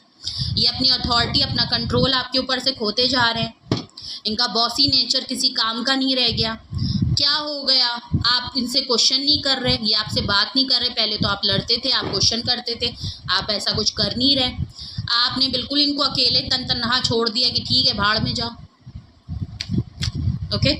ये अपनी अथॉरिटी, अपना कंट्रोल आपके ऊपर से खोते जा रहे हैं, इनका बॉसी नेचर किसी काम का नहीं रह गया। क्या हो गया, आप इनसे क्वेश्चन नहीं कर रहे, ये आपसे बात नहीं कर रहे, पहले तो आप लड़ते थे, आप क्वेश्चन करते थे, आप ऐसा कुछ कर नहीं रहे, आपने बिल्कुल इनको अकेले तनहा छोड़ दिया कि ठीक है भाड़ में जाओ। ओके,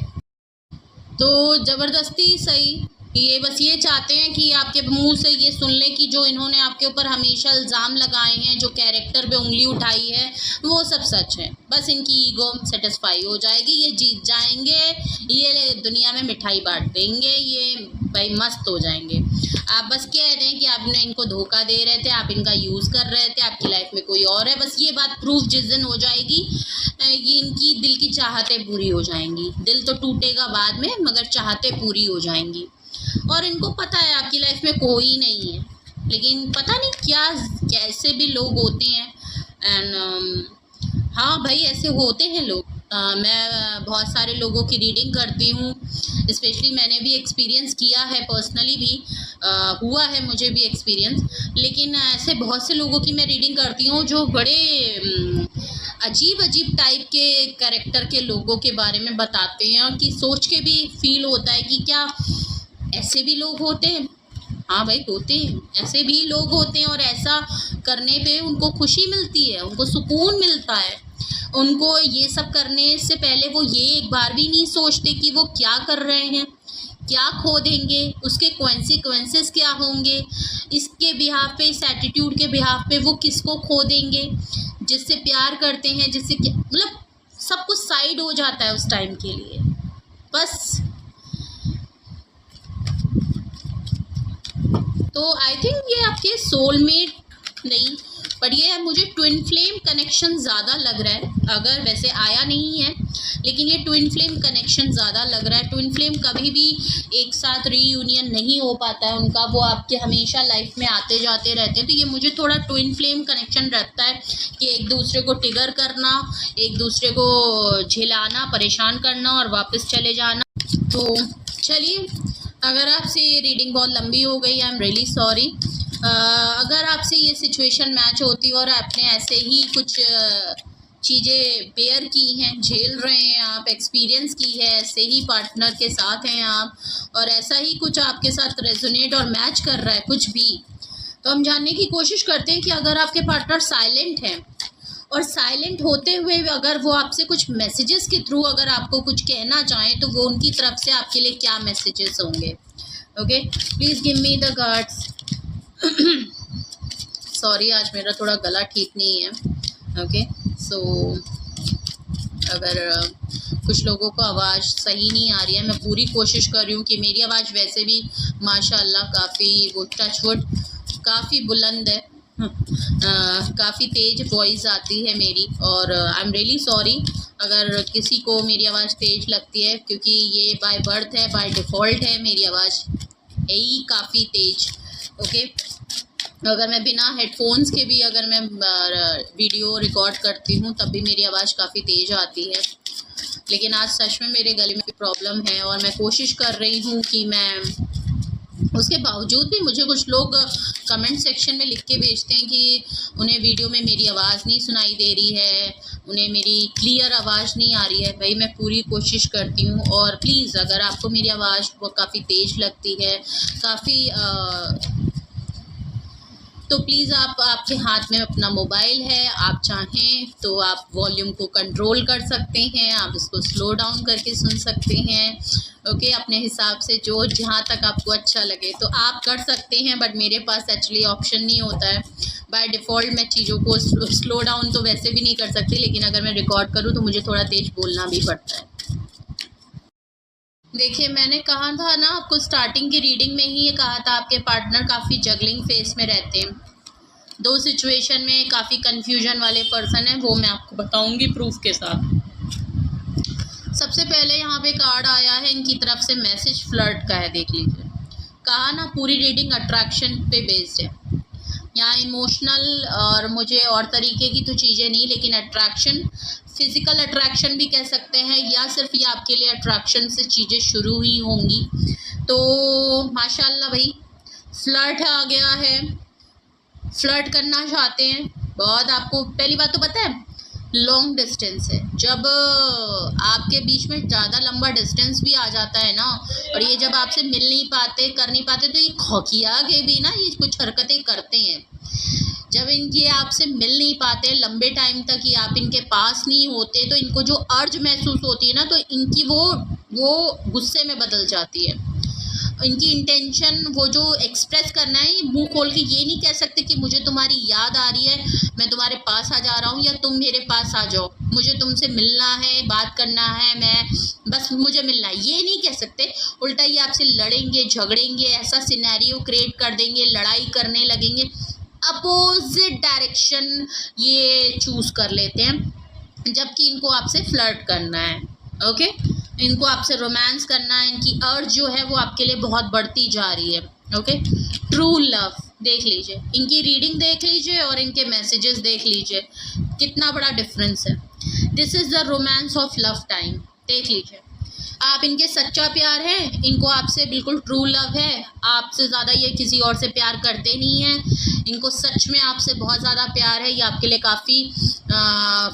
तो ज़बरदस्ती सही, ये बस ये चाहते हैं कि आपके मुंह से ये सुन लें कि जो इन्होंने आपके ऊपर हमेशा इल्ज़ाम लगाए हैं, जो कैरेक्टर पे उंगली उठाई है, वो सब सच है। बस इनकी ईगो सेटिस्फाई हो जाएगी, ये जीत जाएंगे, ये दुनिया में मिठाई बांट देंगे, ये भाई मस्त हो जाएंगे। आप बस कह रहे हैं कि आपने इनको धोखा दे रहे थे, आप इनका यूज़ कर रहे थे, आपकी लाइफ में कोई और है। बस ये बात प्रूफ जिस दिन हो जाएगी, ये इनकी दिल की चाहतें पूरी हो जाएंगी। दिल तो टूटेगा बाद में, मगर चाहतें पूरी हो जाएंगी। और इनको पता है आपकी लाइफ में कोई नहीं है, लेकिन पता नहीं क्या कैसे भी लोग होते हैं। एंड हाँ भाई, ऐसे होते हैं लोग। मैं बहुत सारे लोगों की रीडिंग करती हूँ, स्पेशली मैंने भी एक्सपीरियंस किया है, पर्सनली भी हुआ है मुझे भी एक्सपीरियंस। लेकिन ऐसे बहुत से लोगों की मैं रीडिंग करती हूँ जो बड़े अजीब टाइप के कैरेक्टर के लोगों के बारे में बताते हैं, और कि सोच के भी फील होता है कि क्या ऐसे भी लोग होते हैं, हाँ भाई होते हैं, ऐसे भी लोग होते हैं और ऐसा करने पे उनको खुशी मिलती है, उनको सुकून मिलता है। उनको ये सब करने से पहले वो ये एक बार भी नहीं सोचते कि वो क्या कर रहे हैं, क्या खो देंगे, उसके कॉन्सिक्वेंसेस क्या होंगे, इसके बिहाफ पे, इस एटीट्यूड के बिहाफ पे वो किसको खो देंगे, जिससे प्यार करते हैं, जिससे मतलब सब कुछ साइड हो जाता है उस टाइम के लिए। बस तो आई थिंक ये आपके सोलमेट नहीं, पर ये मुझे ट्विन फ्लेम कनेक्शन ज़्यादा लग रहा है। अगर वैसे आया नहीं है, लेकिन ये ट्विन फ्लेम कनेक्शन ज़्यादा लग रहा है। ट्विन फ्लेम कभी भी एक साथ रीयूनियन नहीं हो पाता है उनका, वो आपके हमेशा लाइफ में आते जाते रहते हैं। तो ये मुझे थोड़ा ट्विन फ्लेम कनेक्शन रखता है कि एक दूसरे को ट्रिगर करना, एक दूसरे को झिलाना, परेशान करना और वापस चले जाना। तो चलिए, अगर आपसे ये रीडिंग बहुत लंबी हो गई, आई एम रियली सॉरी। अगर आपसे ये सिचुएशन मैच होती और आपने ऐसे ही कुछ चीज़ें बेयर की हैं, झेल रहे हैं आप, एक्सपीरियंस की है, ऐसे ही पार्टनर के साथ हैं आप और ऐसा ही कुछ आपके साथ रेजोनेट और मैच कर रहा है कुछ भी, तो हम जानने की कोशिश करते हैं कि अगर आपके पार्टनर साइलेंट हैं और साइलेंट होते हुए अगर वो आपसे कुछ मैसेजेस के थ्रू अगर आपको कुछ कहना चाहें, तो वो उनकी तरफ से आपके लिए क्या मैसेजेस होंगे। Okay, please give me the cards. Sorry, आज मेरा थोड़ा गला ठीक नहीं है। ओके, सो अगर कुछ लोगों को आवाज़ सही नहीं आ रही है, मैं पूरी कोशिश कर रही हूँ कि मेरी आवाज़ वैसे भी माशाल्लाह काफ़ी वो टचवुड काफ़ी बुलंद है, काफ़ी तेज़ वॉइस आती है मेरी, और आई एम रियली सॉरी अगर किसी को मेरी आवाज़ तेज़ लगती है, क्योंकि ये बाय बर्थ है, बाय डिफ़ॉल्ट है मेरी आवाज़ यही काफ़ी तेज़। ओके, अगर मैं बिना हेडफोन्स के भी अगर मैं वीडियो रिकॉर्ड करती हूँ तब भी मेरी आवाज़ काफ़ी तेज़ आती है, लेकिन आज सच में मेरे गले में प्रॉब्लम है और मैं कोशिश कर रही हूँ कि मैं, उसके बावजूद भी मुझे कुछ लोग कमेंट सेक्शन में लिख के भेजते हैं कि उन्हें वीडियो में मेरी आवाज़ नहीं सुनाई दे रही है, उन्हें मेरी क्लियर आवाज़ नहीं आ रही है। भाई मैं पूरी कोशिश करती हूँ, और प्लीज़ अगर आपको मेरी आवाज़ वो काफ़ी तेज़ लगती है, काफ़ी तो प्लीज़ आपके हाथ में अपना मोबाइल है, आप चाहें तो आप वॉल्यूम को कंट्रोल कर सकते हैं, आप इसको स्लो डाउन करके सुन सकते हैं। ओके, अपने हिसाब से जो जहाँ तक आपको अच्छा लगे तो आप कर सकते हैं, बट मेरे पास एक्चुअली ऑप्शन नहीं होता है। बाय डिफ़ॉल्ट मैं चीज़ों को स्लो डाउन तो वैसे भी नहीं कर सकती, लेकिन अगर मैं रिकॉर्ड करूँ तो मुझे थोड़ा तेज़ बोलना भी पड़ता है। देखिए, मैंने कहा था ना आपको स्टार्टिंग की रीडिंग में ही ये कहा था, आपके पार्टनर काफ़ी जगलिंग फेस में रहते हैं, दो सिचुएशन में काफ़ी कन्फ्यूजन वाले पर्सन है, वो मैं आपको बताऊंगी प्रूफ के साथ। सबसे पहले यहाँ पे कार्ड आया है इनकी तरफ से, मैसेज फ्लर्ट का है, देख लीजिए। कहा ना पूरी रीडिंग अट्रैक्शन पे बेस्ड है, यहाँ इमोशनल और मुझे और तरीके की तो चीज़ें नहीं, लेकिन अट्रैक्शन, फिज़िकल अट्रैक्शन भी कह सकते हैं, या सिर्फ ये आपके लिए अट्रैक्शन से चीज़ें शुरू ही होंगी। तो माशाल्लाह भाई फ्लर्ट आ गया है, फ्लर्ट करना चाहते हैं बहुत। आपको पहली बात तो पता है लॉन्ग डिस्टेंस है, जब आपके बीच में ज़्यादा लंबा डिस्टेंस भी आ जाता है ना, और ये जब आपसे मिल नहीं पाते, कर नहीं पाते, तो ये खौखिया के भी ना ये कुछ हरकतें करते हैं। जब इनके आपसे मिल नहीं पाते लंबे टाइम तक, ही आप इनके पास नहीं होते, तो इनको जो अर्ज महसूस होती है ना, तो इनकी वो गुस्से में बदल जाती है। इनकी इंटेंशन वो जो एक्सप्रेस करना है, ये मुंह खोल के ये नहीं कह सकते कि मुझे तुम्हारी याद आ रही है, मैं तुम्हारे पास आ जा रहा हूँ, या तुम मेरे पास आ जाओ, मुझे तुमसे मिलना है, बात करना है, मैं बस मुझे मिलना है, ये नहीं कह सकते। उल्टा ये आपसे लड़ेंगे, झगड़ेंगे, ऐसा सिनेरियो क्रिएट कर देंगे, लड़ाई करने लगेंगे, अपोजिट डायरेक्शन ये चूज़ कर लेते हैं, जबकि इनको आपसे फ्लर्ट करना है। ओके, इनको आपसे रोमांस करना है, इनकी अर्ज जो है वो आपके लिए बहुत बढ़ती जा रही है। ओके, ट्रू लव देख लीजिए, इनकी रीडिंग देख लीजिए और इनके मैसेजेस देख लीजिए, कितना बड़ा डिफरेंस है। This is the romance of love time, देख लीजिए। आप इनके सच्चा प्यार है, इनको आपसे बिल्कुल ट्रू लव है, आपसे ज़्यादा ये किसी और से प्यार करते नहीं हैं, इनको सच में आपसे बहुत ज़्यादा प्यार है, ये आपके लिए काफ़ी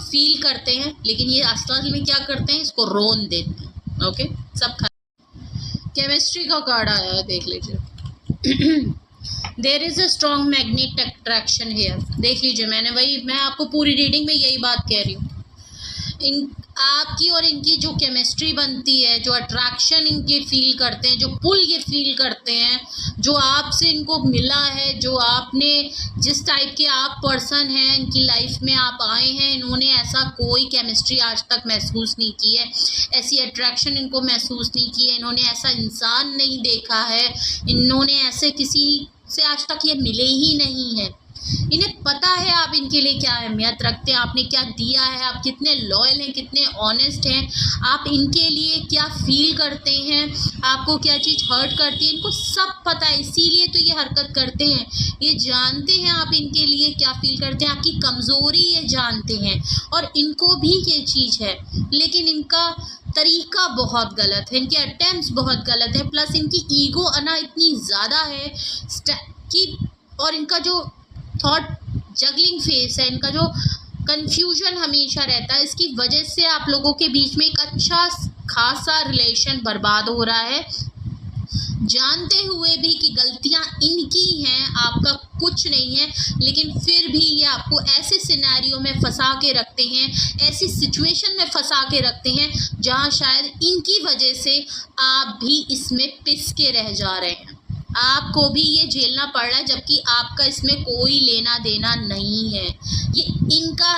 फील करते हैं, लेकिन ये असल में क्या करते हैं, इसको रोन देते हैं। ओके, सब केमिस्ट्री का कार्ड आया है, देख लीजिए। There is a strong magnet attraction here. देख लीजिए, मैं आपको पूरी रीडिंग में यही बात कह रही हूँ। इन आपकी और इनकी जो केमिस्ट्री बनती है, जो अट्रैक्शन इनके फील करते हैं, जो पुल ये फील करते हैं, जो आपसे इनको मिला है, जो आपने जिस टाइप के आप पर्सन हैं इनकी लाइफ में आप आए हैं, इन्होंने ऐसा कोई केमिस्ट्री आज तक महसूस नहीं की है, ऐसी अट्रैक्शन इनको महसूस नहीं की है, इन्होंने ऐसा इंसान नहीं देखा है, इन्होंने ऐसे किसी से आज तक ये मिले ही नहीं है। इन्हें पता है आप इनके लिए क्या अहमियत रखते हैं, आपने क्या दिया है, आप कितने लॉयल हैं, कितने ऑनेस्ट हैं, आप इनके लिए क्या फील करते हैं, आपको क्या चीज़ हर्ट करती है, इनको सब पता है। इसीलिए तो ये हरकत करते हैं, ये जानते हैं आप इनके लिए क्या फील करते हैं, आपकी कमज़ोरी ये जानते हैं और इनको भी ये चीज़ है, लेकिन इनका तरीका बहुत गलत है, इनके अटेम्प्ट्स बहुत गलत है, प्लस इनकी ईगो अना इतनी ज़्यादा है कि और इनका जो थॉट जगलिंग फेस है, इनका जो कंफ्यूजन हमेशा रहता है, इसकी वजह से आप लोगों के बीच में एक अच्छा खासा रिलेशन बर्बाद हो रहा है, जानते हुए भी कि गलतियां इनकी हैं, आपका कुछ नहीं है, लेकिन फिर भी ये आपको ऐसे सिनेरियो में फंसा के रखते हैं, ऐसी सिचुएशन में फंसा के रखते हैं जहां शायद इनकी वजह से आप भी इसमें पिस के रह जा रहे हैं, आपको भी ये झेलना पड़ रहा है, जबकि आपका इसमें कोई लेना देना नहीं है। ये इनका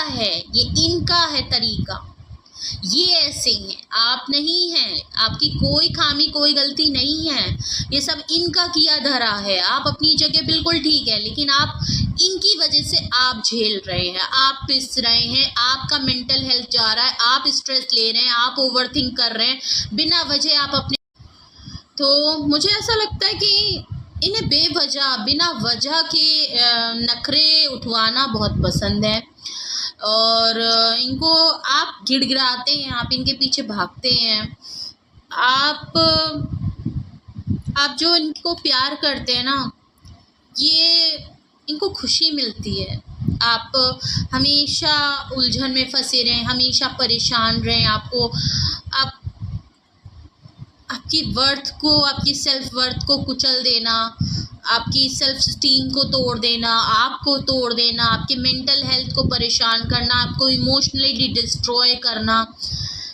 है तरीका, ये ऐसे हैं, आप नहीं हैं, आपकी कोई खामी कोई गलती नहीं है, ये सब इनका किया धरा है। आप अपनी जगह बिल्कुल ठीक है, लेकिन आप इनकी वजह से आप झेल रहे हैं, आप पिस रहे हैं, आपका मेंटल हेल्थ जा रहा है, आप स्ट्रेस ले रहे हैं, आप ओवरथिंक कर रहे हैं बिना वजह आप अपने। तो मुझे ऐसा लगता है कि इन्हें बेवजह बिना वजह के नखरे उठवाना बहुत पसंद है और इनको आप गिड़गिड़ाते हैं, आप इनके पीछे भागते हैं, आप जो इनको प्यार करते हैं ना, ये इनको खुशी मिलती है। आप हमेशा उलझन में फंसे रहें, हमेशा परेशान रहें, आपकी वर्थ को, आपकी सेल्फ वर्थ को कुचल देना, आपकी सेल्फ स्टीम को तोड़ देना, आपको तोड़ देना, आपके मेंटल हेल्थ को परेशान करना, आपको इमोशनली डिस्ट्रॉय करना।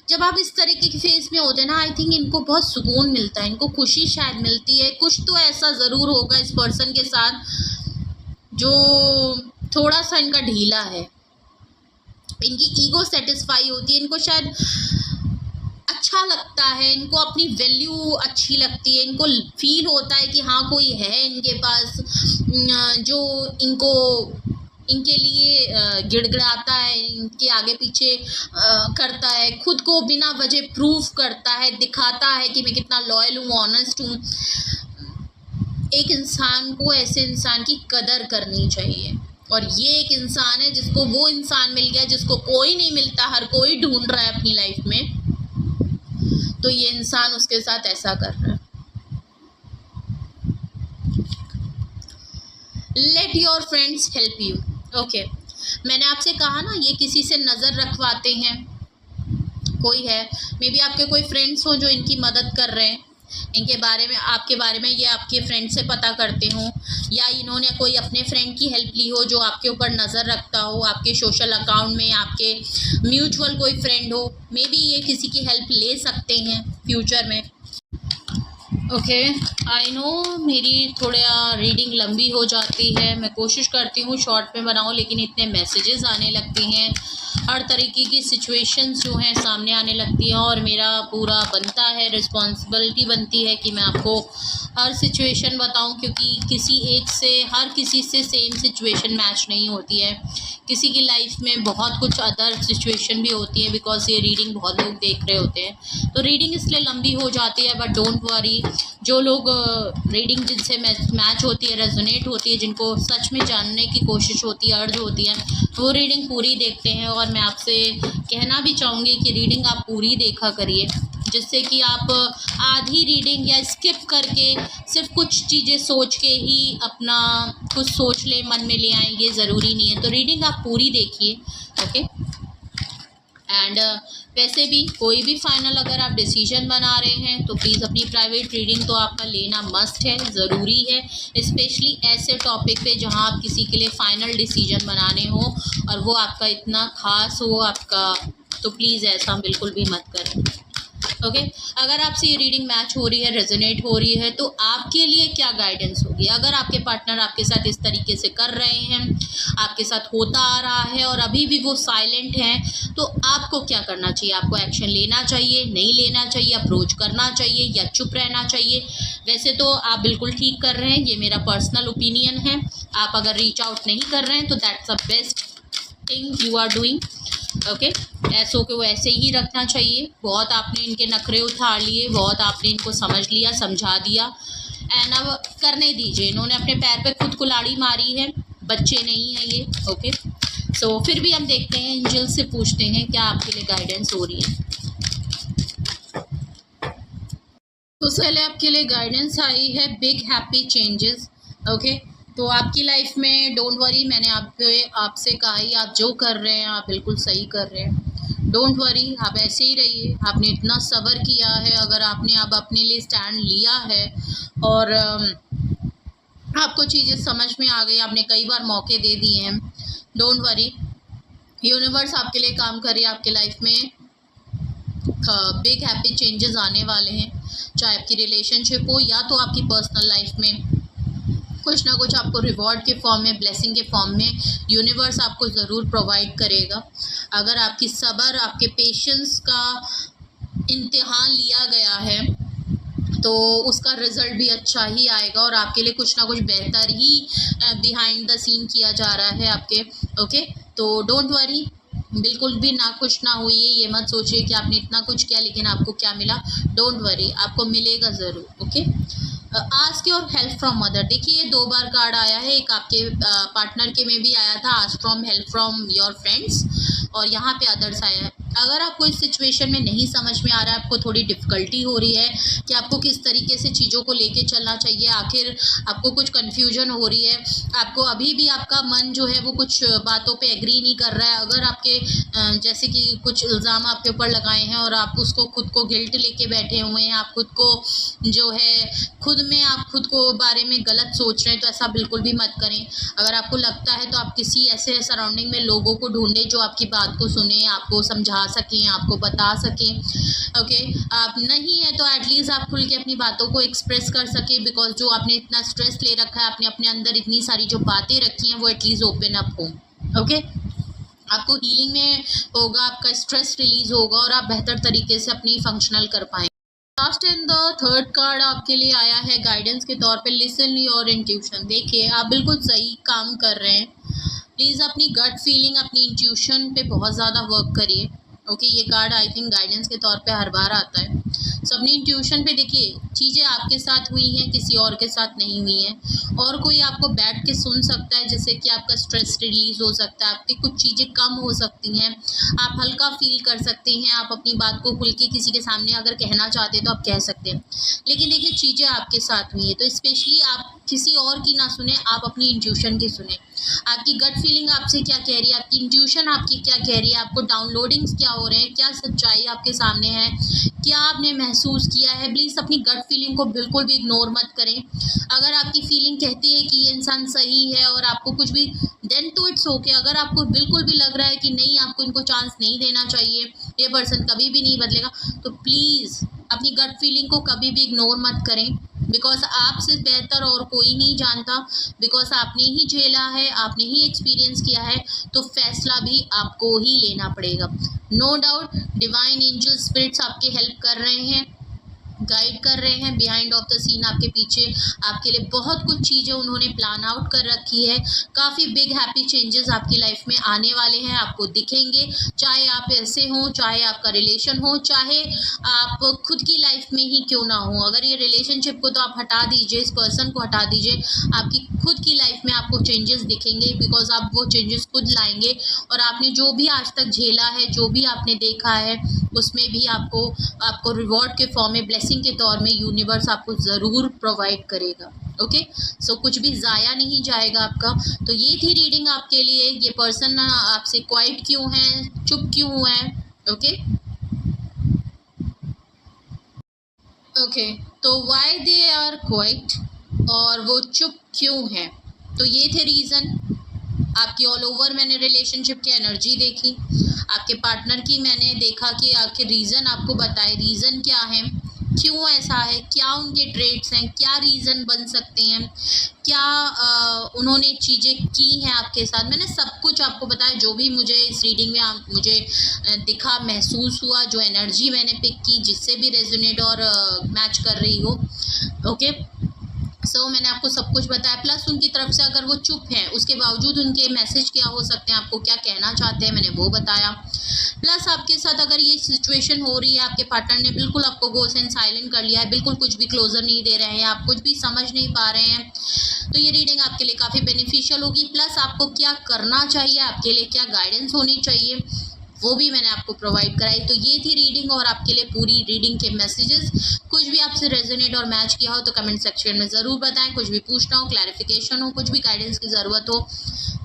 जब आप इस तरीके के फेज में होते हैं ना, आई थिंक इनको बहुत सुकून मिलता है, इनको खुशी शायद मिलती है। कुछ तो ऐसा ज़रूर होगा इस पर्सन के साथ जो थोड़ा सा इनका ढीला है, इनकी ईगो सेटिस्फाई होती है, इनको शायद अच्छा लगता है, इनको अपनी वैल्यू अच्छी लगती है, इनको फील होता है कि हाँ कोई है इनके पास जो इनके लिए गिड़गिड़ाता है, इनके आगे पीछे करता है, खुद को बिना वजह प्रूफ करता है, दिखाता है कि मैं कितना लॉयल हूँ, ऑनेस्ट हूँ। एक इंसान को ऐसे इंसान की कदर करनी चाहिए और ये एक इंसान है जिसको वो इंसान मिल गया जिसको कोई नहीं मिलता, हर कोई ढूंढ रहा है अपनी लाइफ में, तो ये इंसान उसके साथ ऐसा कर रहा है। Let your friends help you. Okay, मैंने आपसे कहा ना, ये किसी से नज़र रखवाते हैं, कोई है, मे बी आपके कोई फ्रेंड्स हो जो इनकी मदद कर रहे हैं, इनके बारे में, आपके बारे में ये आपके फ्रेंड से पता करते हों, या इन्होंने कोई अपने फ्रेंड की हेल्प ली हो जो आपके ऊपर नज़र रखता हो, आपके सोशल अकाउंट में आपके म्यूचुअल कोई फ्रेंड हो, मे बी ये किसी की हेल्प ले सकते हैं फ्यूचर में। ओके, आई नो मेरी थोड़ा रीडिंग लंबी हो जाती है, मैं कोशिश करती हूँ शॉर्ट में बनाऊँ, लेकिन इतने मैसेजेस आने लगते हैं, हर तरीके की सिचुएशंस जो हैं सामने आने लगती हैं और मेरा पूरा बनता है, रिस्पॉन्सिबिलिटी बनती है कि मैं आपको हर सिचुएशन बताऊं, क्योंकि हर किसी से सेम सिचुएशन मैच नहीं होती है, किसी की लाइफ में बहुत कुछ अदर सिचुएशन भी होती है, बिकॉज ये रीडिंग बहुत लोग देख रहे होते हैं, तो रीडिंग इसलिए लंबी हो जाती है। बट डोंट वरी, जो लोग रीडिंग जिनसे मैच होती है, रेजोनेट होती है, जिनको सच में जानने की कोशिश होती है, अर्ज होती है, वो रीडिंग पूरी देखते हैं। और मैं आपसे कहना भी चाहूँगी कि रीडिंग आप पूरी देखा करिए, जिससे कि आप आधी रीडिंग या स्किप करके सिर्फ कुछ चीज़ें सोच के ही अपना कुछ सोच लें, मन में ले आएँ, ये ज़रूरी नहीं है। तो रीडिंग आप पूरी देखिए, ओके। एंड वैसे भी कोई भी फाइनल अगर आप डिसीजन बना रहे हैं तो प्लीज़ अपनी प्राइवेट रीडिंग तो आपका लेना मस्ट है, ज़रूरी है, स्पेशली ऐसे टॉपिक पे जहां आप किसी के लिए फाइनल डिसीजन बनाने हो और वो आपका इतना खास हो आपका, तो प्लीज़ ऐसा बिल्कुल भी मत करें। ओके अगर आपसे ये रीडिंग मैच हो रही है, रेजोनेट हो रही है, तो आपके लिए क्या गाइडेंस होगी? अगर आपके पार्टनर आपके साथ इस तरीके से कर रहे हैं, आपके साथ होता आ रहा है और अभी भी वो साइलेंट हैं, तो आपको क्या करना चाहिए? आपको एक्शन लेना चाहिए, नहीं लेना चाहिए, अप्रोच करना चाहिए या चुप रहना चाहिए? वैसे तो आप बिल्कुल ठीक कर रहे हैं, ये मेरा पर्सनल ओपिनियन है। आप अगर रीच आउट नहीं कर रहे हैं तो that's the best thing you are doing. Okay ऐसों को ऐसे ही रखना चाहिए। बहुत आपने इनके नखरे उतार लिए, बहुत आपने इनको समझ लिया, समझा दिया, एंड अब करने दीजिए। इन्होंने अपने पैर पे खुद कुल्हाड़ी मारी है, बच्चे नहीं हैं ये। ओके सो फिर भी हम देखते हैं, एंजल से पूछते हैं क्या आपके लिए गाइडेंस हो रही है। तो पहले आपके लिए गाइडेंस आई है बिग हैप्पी चेंजेस। ओके तो आपकी लाइफ में डोंट वरी, मैंने आपसे कहा ही, आप जो कर रहे हैं आप बिल्कुल सही कर रहे हैं। डोंट वरी, आप ऐसे ही रहिए। आपने इतना सब्र किया है, अगर आपने अब अपने लिए स्टैंड लिया है और आपको चीज़ें समझ में आ गई, आपने कई बार मौके दे दिए हैं, डोंट वरी, यूनिवर्स आपके लिए काम कर रही है। आपके लाइफ में बिग हैप्पी चेंजेस आने वाले हैं, चाहे आपकी रिलेशनशिप हो या तो आपकी पर्सनल लाइफ में। कुछ ना कुछ आपको रिवॉर्ड के फॉर्म में, ब्लेसिंग के फॉर्म में यूनिवर्स आपको ज़रूर प्रोवाइड करेगा। अगर आपकी सब्र, आपके पेशेंस का इम्तिहान लिया गया है तो उसका रिज़ल्ट भी अच्छा ही आएगा और आपके लिए कुछ ना कुछ बेहतर ही बिहाइंड द सीन किया जा रहा है आपके। ओके तो डोंट वरी, बिल्कुल भी नाखुश ना होइए, ये मत सोचिए कि आपने इतना कुछ किया लेकिन आपको क्या मिला। डोंट वरी, आपको मिलेगा ज़रूर। Okay ask your help from mother. देखिए 2 बार कार्ड आया है, एक आपके पार्टनर के में भी आया था, ask from help from your friends, और यहाँ पे अदर्स आया है। अगर आपको इस सिचुएशन में नहीं समझ में आ रहा है, आपको थोड़ी डिफ़िकल्टी हो रही है कि आपको किस तरीके से चीज़ों को लेके चलना चाहिए, आखिर आपको कुछ कन्फ्यूजन हो रही है, आपको अभी भी आपका मन जो है वो कुछ बातों पे एग्री नहीं कर रहा है, अगर आपके जैसे कि कुछ इल्ज़ाम आपके ऊपर लगाए हैं और आप उसको खुद को गिल्ट लेके बैठे हुए हैं, आप खुद को जो है खुद में आप खुद को बारे में गलत सोच रहे हैं, तो ऐसा बिल्कुल भी मत करें। अगर आपको लगता है तो आप किसी ऐसे सराउंडिंग में लोगों को ढूंढें जो आपकी बात को सुने, आपको समझा सकें, आपको बता सकें। ओके आप नहीं है तो एटलीस्ट आप खुल के अपनी बातों को एक्सप्रेस कर सकें, बिकॉज जो आपने इतना स्ट्रेस ले रखा है, आपने अपने अंदर इतनी सारी जो बातें रखी हैं वो एटलीस्ट ओपन अप हो। ओके आपको हीलिंग में होगा, आपका स्ट्रेस रिलीज होगा और आप बेहतर तरीके से अपनी फंक्शनल कर पाएंगे। Last and the third card आपके लिए आया है गाइडेंस के तौर पे, लिसन योर इंट्यूशन। देखिए आप बिल्कुल सही काम कर रहे हैं, प्लीज़ अपनी गट फीलिंग, अपनी इंट्यूशन पे बहुत ज़्यादा वर्क करिए। ओके ये कार्ड आई थिंक गाइडेंस के तौर पे हर बार आता है। सो अपनी इंट्यूशन पे देखिए, चीज़ें आपके साथ हुई हैं, किसी और के साथ नहीं हुई हैं, और कोई आपको बैठ के सुन सकता है, जैसे कि आपका स्ट्रेस रिलीज़ हो सकता है, आपकी कुछ चीज़ें कम हो सकती हैं, आप हल्का फील कर सकते हैं, आप अपनी बात को खुल के किसी के सामने अगर कहना चाहते हैं तो आप कह सकते हैं। लेकिन देखिए चीज़ें आपके साथ हुई हैं तो स्पेशली आप किसी और की ना सुने, आप अपनी इंट्यूशन की सुने। आपकी गट फीलिंग आपसे क्या कह रही है, आपकी इंट्यूशन आपकी क्या कह रही है, आपको डाउनलोडिंग्स क्या हो रहे हैं, क्या सच्चाई आपके सामने है, क्या आपने महसूस किया है। प्लीज़ अपनी गट फीलिंग को बिल्कुल भी इग्नोर मत करें। अगर आपकी फीलिंग कहती है कि ये इंसान सही है और आपको कुछ भी, देन टू इट्स ओके। अगर आपको बिल्कुल भी लग रहा है कि नहीं, आपको इनको चांस नहीं देना चाहिए, ये पर्सन कभी भी नहीं बदलेगा, तो प्लीज़ अपनी गट फीलिंग को कभी भी इग्नोर मत करें, बिकॉज आपसे बेहतर और कोई नहीं जानता, बिकॉज आपने ही झेला है, आपने ही एक्सपीरियंस किया है, तो फैसला भी आपको ही लेना पड़ेगा। No doubt divine angel spirits आपके हेल्प कर रहे हैं, गाइड कर रहे हैं, बिहाइंड ऑफ द सीन आपके पीछे आपके लिए बहुत कुछ चीज़ें उन्होंने प्लान आउट कर रखी है। काफ़ी बिग हैप्पी चेंजेस आपकी लाइफ में आने वाले हैं, आपको दिखेंगे, चाहे आप ऐसे हों, चाहे आपका रिलेशन हो, चाहे आप खुद की लाइफ में ही क्यों ना हो। अगर ये रिलेशनशिप को तो आप हटा दीजिए, इस पर्सन को हटा दीजिए, आपकी खुद की लाइफ में आपको चेंजेस दिखेंगे, बिकॉज आप वो चेंजेस खुद लाएंगे और आपने जो भी आज तक झेला है, जो भी आपने देखा है, उसमें भी आपको रिवॉर्ड के फॉर्म में, ब्लेसिंग के तौर में यूनिवर्स आपको ज़रूर प्रोवाइड करेगा। ओके सो कुछ भी ज़ाया नहीं जाएगा आपका। तो ये थी रीडिंग आपके लिए। ये पर्सन आपसे क्वाइट क्यों है, चुप क्यों हुआ है, ओके ओके, तो व्हाई दे आर क्वाइट, और वो चुप क्यों है? तो ये थे रीज़न। आपकी ऑल ओवर मैंने रिलेशनशिप की एनर्जी देखी, आपके पार्टनर की मैंने देखा कि आपके रीज़न आपको बताए, रीज़न क्या है, क्यों ऐसा है, क्या उनके ट्रेड्स हैं, क्या रीज़न बन सकते हैं, क्या उन्होंने चीज़ें की हैं आपके साथ। मैंने सब कुछ आपको बताया, जो भी मुझे इस रीडिंग में मुझे दिखा, महसूस हुआ, जो एनर्जी मैंने पिक की, जिससे भी रेजोनेट और मैच कर रही हो। ओके, सो मैंने आपको सब कुछ बताया, प्लस उनकी तरफ से अगर वो चुप हैं, उसके बावजूद उनके मैसेज क्या हो सकते हैं, आपको क्या कहना चाहते हैं, मैंने वो बताया। प्लस आपके साथ अगर ये सिचुएशन हो रही है, आपके पार्टनर ने बिल्कुल आपको गोस्ट एंड साइलेंट कर लिया है, बिल्कुल कुछ भी क्लोजर नहीं दे रहे हैं, आप कुछ भी समझ नहीं पा रहे हैं, तो ये रीडिंग आपके लिए काफ़ी बेनिफिशियल होगी। प्लस आपको क्या करना चाहिए, आपके लिए क्या गाइडेंस होनी चाहिए, वो भी मैंने आपको प्रोवाइड कराई। तो ये थी रीडिंग, और आपके लिए पूरी रीडिंग के मैसेजेस। कुछ भी आपसे रेजोनेट और मैच किया हो तो कमेंट सेक्शन में ज़रूर बताएं। कुछ भी पूछना हो, क्लैरिफिकेशन हो, कुछ भी गाइडेंस की ज़रूरत हो,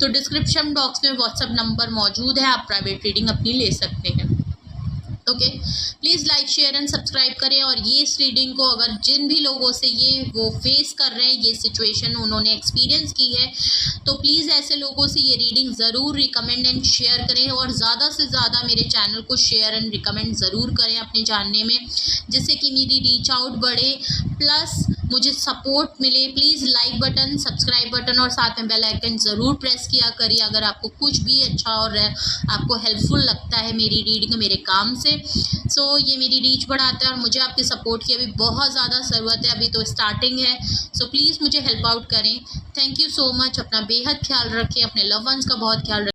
तो डिस्क्रिप्शन बॉक्स में व्हाट्सअप नंबर मौजूद है, आप प्राइवेट रीडिंग अपनी ले सकते हैं। Okay, please like share and subscribe करें। और ये इस रीडिंग को अगर जिन भी लोगों से ये वो फेस कर रहे हैं, ये सिचुएशन उन्होंने एक्सपीरियंस की है, तो प्लीज़ ऐसे लोगों से ये रीडिंग ज़रूर रिकमेंड एंड शेयर करें, और ज़्यादा से ज़्यादा मेरे चैनल को शेयर एंड रिकमेंड ज़रूर करें अपने जानने में, जिससे कि मेरी रीच आउट बढ़े, प्लस मुझे सपोर्ट मिले। Please like button, subscribe button और साथ में बेल आइकन ज़रूर प्रेस किया करिए अगर आपको कुछ भी अच्छा और आपको हेल्पफुल लगता है मेरी रीडिंग, मेरे काम से। सो ये मेरी रीच बढ़ाता है, और मुझे आपके सपोर्ट की अभी बहुत ज़्यादा ज़रूरत है, अभी तो स्टार्टिंग है। सो प्लीज़ मुझे हेल्प आउट करें। Thank you so much. अपना बेहद ख्याल रखें, अपने लव वंस का बहुत ख्याल रखें।